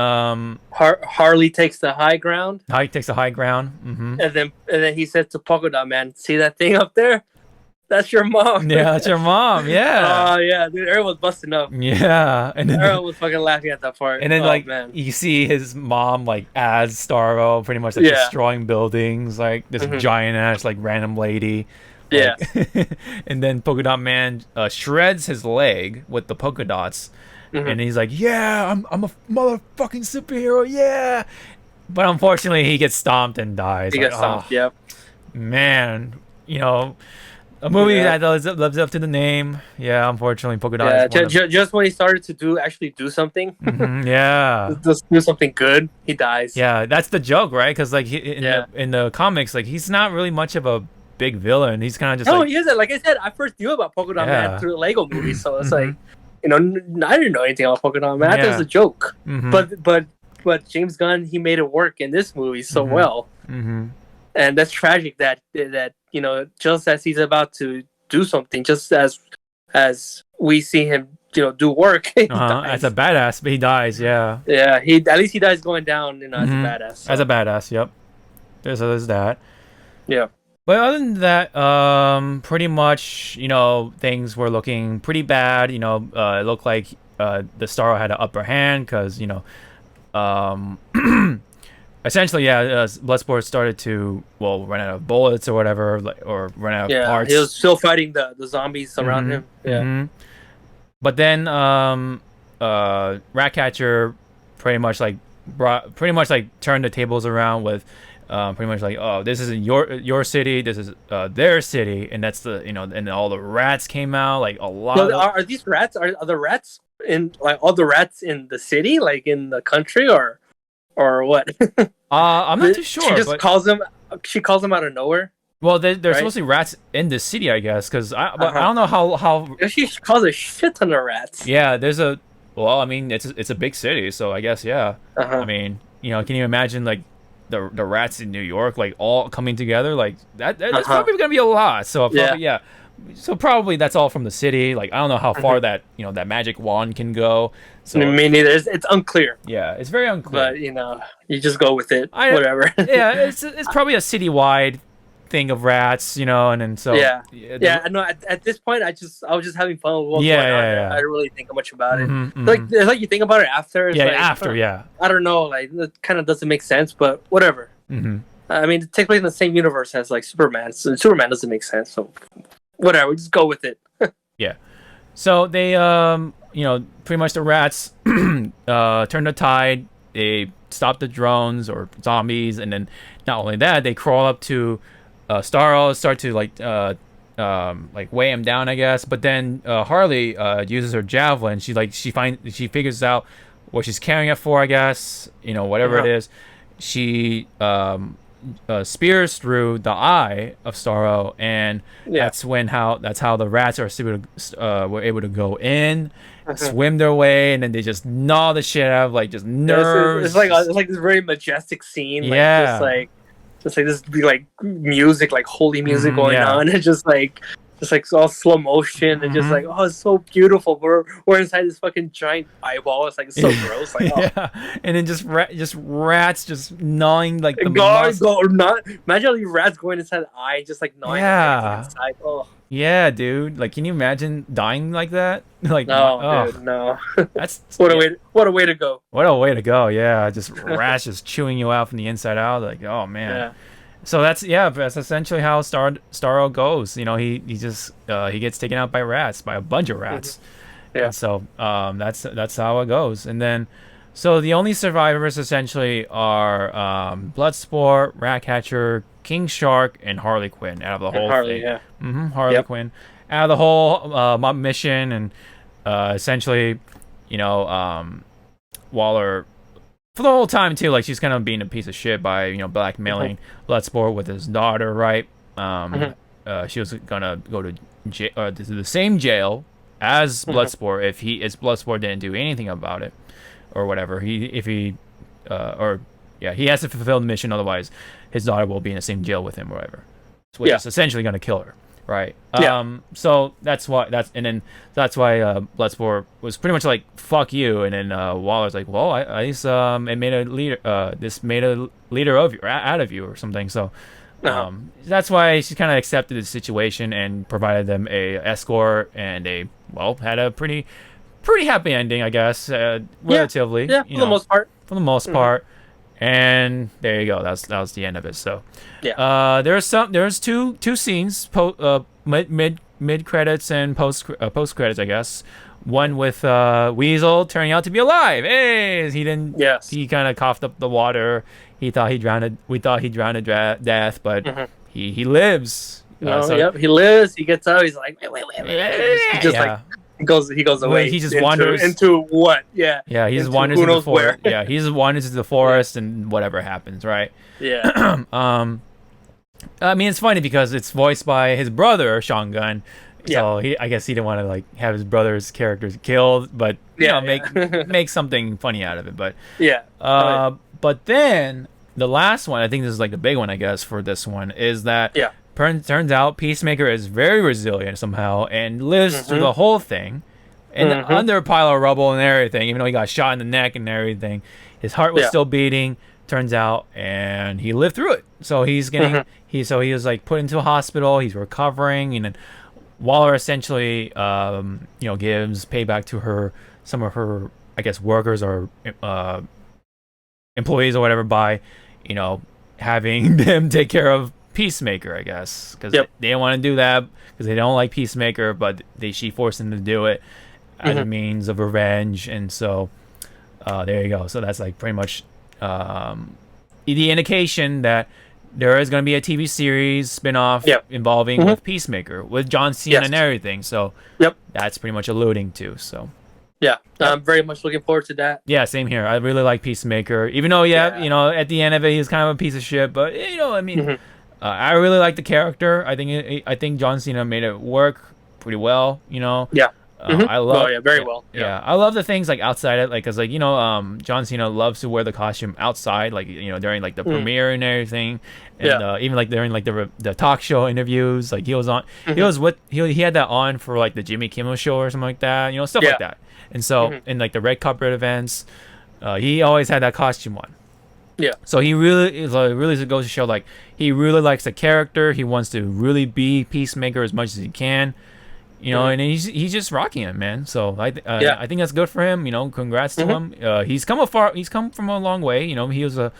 Speaker 2: Harley takes the high ground.
Speaker 1: Harley takes the high ground.
Speaker 2: And then he says to Polka Dot Man, "See that thing up there? That's your mom."
Speaker 1: Yeah, that's your mom. Yeah.
Speaker 2: Oh yeah, dude, everyone was busting up.
Speaker 1: Yeah, and then
Speaker 2: everyone was fucking laughing at that part.
Speaker 1: And then you see his mom like as Starro, pretty much like destroying buildings, like this giant ass like random lady.
Speaker 2: Yeah.
Speaker 1: And then Polka Dot Man shreds his leg with the polka dots, and he's like, "Yeah, I'm a motherfucking superhero, yeah." But unfortunately, he gets stomped and dies.
Speaker 2: He
Speaker 1: Like,
Speaker 2: gets
Speaker 1: oh
Speaker 2: stomped. Yeah.
Speaker 1: man, you know, a movie
Speaker 2: Yeah.
Speaker 1: that lives up to the name. Yeah, unfortunately, Polka Dot
Speaker 2: Yeah.
Speaker 1: is one of.
Speaker 2: Just when he started to actually do something,
Speaker 1: Yeah,
Speaker 2: just do something good, he dies.
Speaker 1: yeah, that's the joke, right? Because like
Speaker 2: Yeah.
Speaker 1: in the comics, like he's not really much of a big villain. He's kind of just
Speaker 2: No,
Speaker 1: like
Speaker 2: he isn't. Like I said, I first knew about Polka Dot Man
Speaker 1: yeah,
Speaker 2: through the Lego movie, so it's
Speaker 1: hmm
Speaker 2: like, I didn't know anything about Polka Dot Man. I thought it was
Speaker 1: yeah,
Speaker 2: a joke.
Speaker 1: hmm
Speaker 2: But James Gunn, he made it work in this movie so
Speaker 1: hmm
Speaker 2: well,
Speaker 1: hmm
Speaker 2: and that's tragic that just as he's about to do something, just as we see him do work, he
Speaker 1: As a
Speaker 2: dies.
Speaker 1: badass, but he dies. Yeah,
Speaker 2: Yeah, he at least he dies going down, as a
Speaker 1: hmm
Speaker 2: badass.
Speaker 1: as a
Speaker 2: So
Speaker 1: badass. Yep. There's that.
Speaker 2: yeah,
Speaker 1: But other than that, pretty much, things were looking pretty bad. It looked like the Starro had an upper hand because, um, essentially, yeah, Bloodsport started to, well, run out of bullets or whatever, like, or run out of
Speaker 2: yeah, he
Speaker 1: parts.
Speaker 2: was still fighting the zombies around
Speaker 1: hmm
Speaker 2: him. Yeah,
Speaker 1: hmm But then, Ratcatcher pretty much like turned the tables around with pretty much like, oh, this isn't your city, this is their city, and that's and all the rats came out, like a lot
Speaker 2: so
Speaker 1: of
Speaker 2: are these rats? Are the rats in like all the rats in the city, like in the country, or what?
Speaker 1: I'm not too
Speaker 2: She
Speaker 1: sure,
Speaker 2: just
Speaker 1: but
Speaker 2: calls them. She calls them out of nowhere,
Speaker 1: well, they're
Speaker 2: right?
Speaker 1: supposed to be rats in the city, I guess, because but I
Speaker 2: Uh-huh.
Speaker 1: don't know how
Speaker 2: She calls a shit ton of rats.
Speaker 1: yeah, there's a well, I mean, it's a big city, so I guess yeah. I
Speaker 2: Uh-huh.
Speaker 1: mean, can you imagine like the rats in New York like all coming together like that's
Speaker 2: Uh-huh.
Speaker 1: probably gonna be a lot. So
Speaker 2: Yeah.
Speaker 1: probably yeah. So probably that's all from the city. Like I don't know how far
Speaker 2: Mhm.
Speaker 1: that that magic wand can go. So
Speaker 2: Me neither. It's unclear,
Speaker 1: yeah, it's very unclear.
Speaker 2: but you just go with it.
Speaker 1: I
Speaker 2: Whatever.
Speaker 1: yeah, it's probably a citywide thing of rats, and then so
Speaker 2: Yeah.
Speaker 1: yeah,
Speaker 2: Yeah. I know. At this point, I was just having fun with what's
Speaker 1: yeah,
Speaker 2: going on.
Speaker 1: yeah,
Speaker 2: I didn't really think much about it.
Speaker 1: hmm
Speaker 2: It's like you think about it after. It's
Speaker 1: yeah,
Speaker 2: like
Speaker 1: after yeah.
Speaker 2: I don't know. Like it kind of doesn't make sense, but whatever.
Speaker 1: hmm
Speaker 2: I mean, it takes place in the same universe as like Superman. So Superman doesn't make sense. So whatever. Just go with it.
Speaker 1: Yeah. So they, pretty much the rats turn the tide. They stop the drones or zombies, and then not only that, they crawl up to Starro, start to like weigh him down, I guess. But then Harley uses her javelin. She figures out what she's carrying it for, I guess. Whatever it
Speaker 2: Uh-huh.
Speaker 1: is. She spears through the eye of Starro, and
Speaker 2: Yeah.
Speaker 1: that's how the rats were able to go in,
Speaker 2: Uh-huh.
Speaker 1: swim their way, and then they just gnaw the shit out of like just
Speaker 2: Yeah,
Speaker 1: nerves.
Speaker 2: it's like this very majestic scene. Like,
Speaker 1: Yeah.
Speaker 2: just like this like music, like holy music
Speaker 1: Mhm,
Speaker 2: going
Speaker 1: yeah.
Speaker 2: on. It's just like all slow motion and just
Speaker 1: Mhm.
Speaker 2: like, oh, it's so beautiful. We're inside this fucking giant eyeball. It's like so gross. Like, oh,
Speaker 1: Yeah, and then just rats just gnawing like the
Speaker 2: go or not. Imagine all these rats going inside the eye, just like gnawing
Speaker 1: Yeah.
Speaker 2: everything inside. Oh
Speaker 1: Yeah, dude. Like, can you imagine dying like that? Like,
Speaker 2: no,
Speaker 1: oh,
Speaker 2: dude, no.
Speaker 1: that's
Speaker 2: What a way to go.
Speaker 1: what a way to go. Yeah, just rats just chewing you out from the inside out. Like, oh man.
Speaker 2: Yeah.
Speaker 1: So that's essentially how Starro goes. He just he gets taken out by rats, by a bunch of rats.
Speaker 2: Yeah.
Speaker 1: And so that's how it goes. And then so the only survivors essentially are Bloodsport, Ratcatcher, King Shark, and Harley Quinn out of the whole
Speaker 2: Harley,
Speaker 1: thing.
Speaker 2: yeah.
Speaker 1: Harley
Speaker 2: Yep.
Speaker 1: Quinn out of the whole mob mission, and essentially, Waller for the whole time too, like she's kind of being a piece of shit by blackmailing Bloodsport with his daughter, right? She was gonna go to the same jail as Bloodsport if Bloodsport didn't do anything about it or whatever. He has to fulfill the mission, otherwise his daughter will be in the same jail with him or whatever. Which is essentially gonna kill her. Right.
Speaker 2: Yeah.
Speaker 1: So that's why Bloodsport was pretty much like fuck you, and then Waller's like, well, I least it made a leader. This made a leader of you, or out of you, or something. So that's why she kind of accepted the situation and provided them a escort, and had a pretty happy ending, I guess. Relatively.
Speaker 2: Yeah. For the most part.
Speaker 1: For the most part. And there you go. That was the end of it. So,
Speaker 2: Yeah.
Speaker 1: There's two scenes, mid credits and post credits, I guess. One with Weasel turning out to be alive. Hey, he didn't.
Speaker 2: Yes.
Speaker 1: He kind of coughed up the water. he thought he drowned. We thought he drowned to death, but
Speaker 2: Mhm.
Speaker 1: he lives.
Speaker 2: No,
Speaker 1: So
Speaker 2: yep, he lives. He gets out. He's like, wait. He just like
Speaker 1: yeah,
Speaker 2: he goes
Speaker 1: Well,
Speaker 2: away.
Speaker 1: he just
Speaker 2: into,
Speaker 1: wanders
Speaker 2: into what? Yeah,
Speaker 1: yeah. He just
Speaker 2: into
Speaker 1: wanders
Speaker 2: who
Speaker 1: into the
Speaker 2: knows where.
Speaker 1: forest. Yeah, he just wanders into the forest, and whatever happens, right?
Speaker 2: Yeah.
Speaker 1: I mean, it's funny because it's voiced by his brother, Sean Gunn. So I guess he didn't want to like have his brother's characters killed, but make something funny out of it. But but then the last one, I think this is like the big one, I guess, for this one is that turns out Peacemaker is very resilient somehow and lives through the whole thing, and under a pile of rubble and everything, even though he got shot in the neck and everything, his heart was still beating. Turns out, and he lived through it. So he's getting he was like put into a hospital. He's recovering, and then Waller essentially gives payback to some of her I guess workers or employees or whatever by having them take care of Peacemaker, I guess, because they didn't want to do that because they don't like Peacemaker, but she forced them to do it as a means of revenge. And so there you go. So that's like pretty much the indication that there is going to be a TV series spin-off involving with Peacemaker with John Cena and everything. So that's pretty much alluding to. So
Speaker 2: I'm very much looking forward to that.
Speaker 1: Yeah, same here. I really like Peacemaker, even though at the end of it he's kind of a piece of shit. But I mean, I really like the character. I think John Cena made it work pretty well. I love.
Speaker 2: Very well.
Speaker 1: Yeah, I love the things like outside it, like, cause like John Cena loves to wear the costume outside, like during like the premiere and everything, and even like during like the talk show interviews, like he was on, he had that on for like the Jimmy Kimmel show or something like that, stuff like that, and so in like the red carpet events, he always had that costume on.
Speaker 2: Yeah.
Speaker 1: So he really goes to show like he really likes the character. He wants to really be Peacemaker as much as he can. And he's just rocking it, man. So I think that's good for him. Congrats to him. He's come from a long way. He was a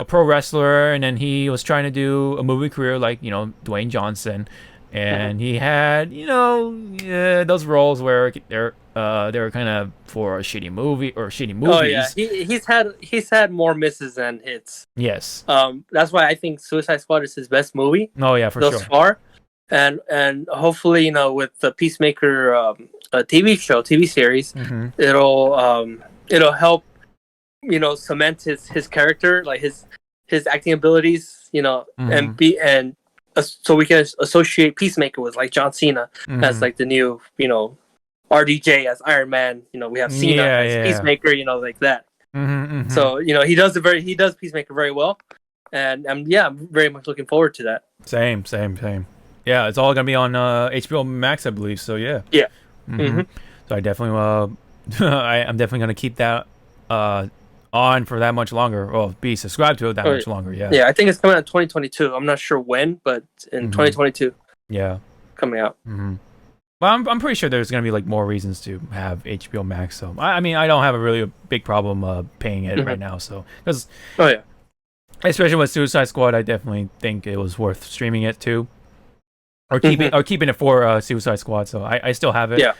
Speaker 1: pro wrestler, and then he was trying to do a movie career like Dwayne Johnson, and he had those roles where they're kind of for a shitty movie or shitty movies.
Speaker 2: Oh yeah, he's had more misses than hits.
Speaker 1: Yes.
Speaker 2: That's why I think Suicide Squad is his best movie.
Speaker 1: Oh yeah, for sure.
Speaker 2: Thus far. And hopefully, with the Peacemaker TV series, it'll help, cement his character, like his acting abilities, and so we can associate Peacemaker with like John Cena as like the new, RDJ as Iron Man. We have Cena as Peacemaker, like that. So he does Peacemaker very well, and I'm very much looking forward to that.
Speaker 1: Same. Yeah, it's all gonna be on HBO Max, I believe. So yeah.
Speaker 2: Yeah.
Speaker 1: So I definitely, I'm definitely gonna keep that on for that much longer. Well, be subscribed to it that much longer. Yeah.
Speaker 2: Yeah, I think it's coming out in 2022. I'm not sure when, but in 2022.
Speaker 1: Yeah.
Speaker 2: Coming out.
Speaker 1: Well, I'm pretty sure there's gonna be like more reasons to have HBO Max. So I mean, I don't have a really big problem paying it right now. So because especially with Suicide Squad, I definitely think it was worth streaming it too. Or keeping it for Suicide Squad, so I still have it.
Speaker 2: Yeah.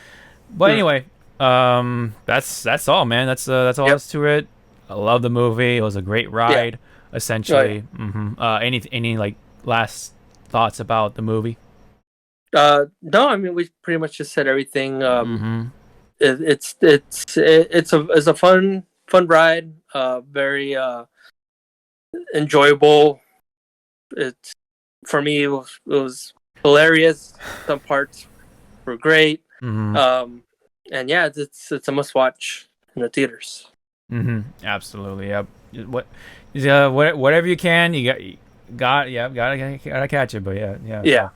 Speaker 1: But anyway, that's all, man. That's all that's to it. I love the movie. It was a great ride, essentially. Any like last thoughts about the movie?
Speaker 2: No, I mean we pretty much just said everything. It's a fun ride. Very enjoyable. It's for me. It was hilarious. Some parts were great. And it's a must watch in the theaters.
Speaker 1: Absolutely. Yep. Whatever you can, gotta catch it. But yeah.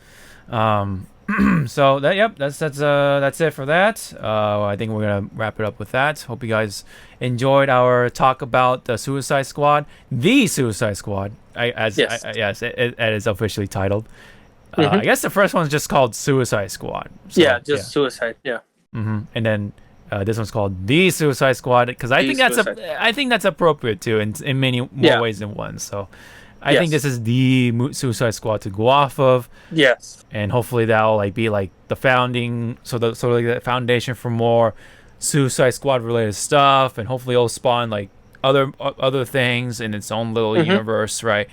Speaker 1: So that's it for that. I think we're gonna wrap it up with that. Hope you guys enjoyed our talk about the Suicide Squad, as it is officially titled. I guess the first one's just called Suicide Squad. So,
Speaker 2: Suicide. Yeah.
Speaker 1: And then this one's called The Suicide Squad because I think that's appropriate too in many more ways than one. So I think this is the Suicide Squad to go off of.
Speaker 2: Yes.
Speaker 1: And hopefully that'll like be like the founding, the foundation for more Suicide Squad related stuff, and hopefully it'll spawn like other things in its own little universe, right?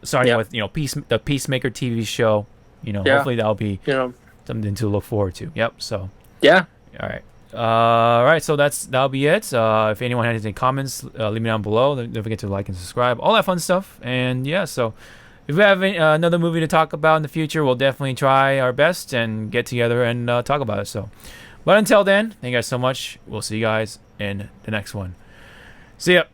Speaker 1: Starting with the Peacemaker TV show. Hopefully that'll be something to look forward to. Yep. So
Speaker 2: Yeah.
Speaker 1: all right. All right, so that'll be it. If anyone has any comments, leave me down below. Don't forget to like and subscribe, all that fun stuff. And yeah, so if we have another movie to talk about in the future, we'll definitely try our best and get together and talk about it. So, but until then, thank you guys so much. We'll see you guys in the next one. See ya.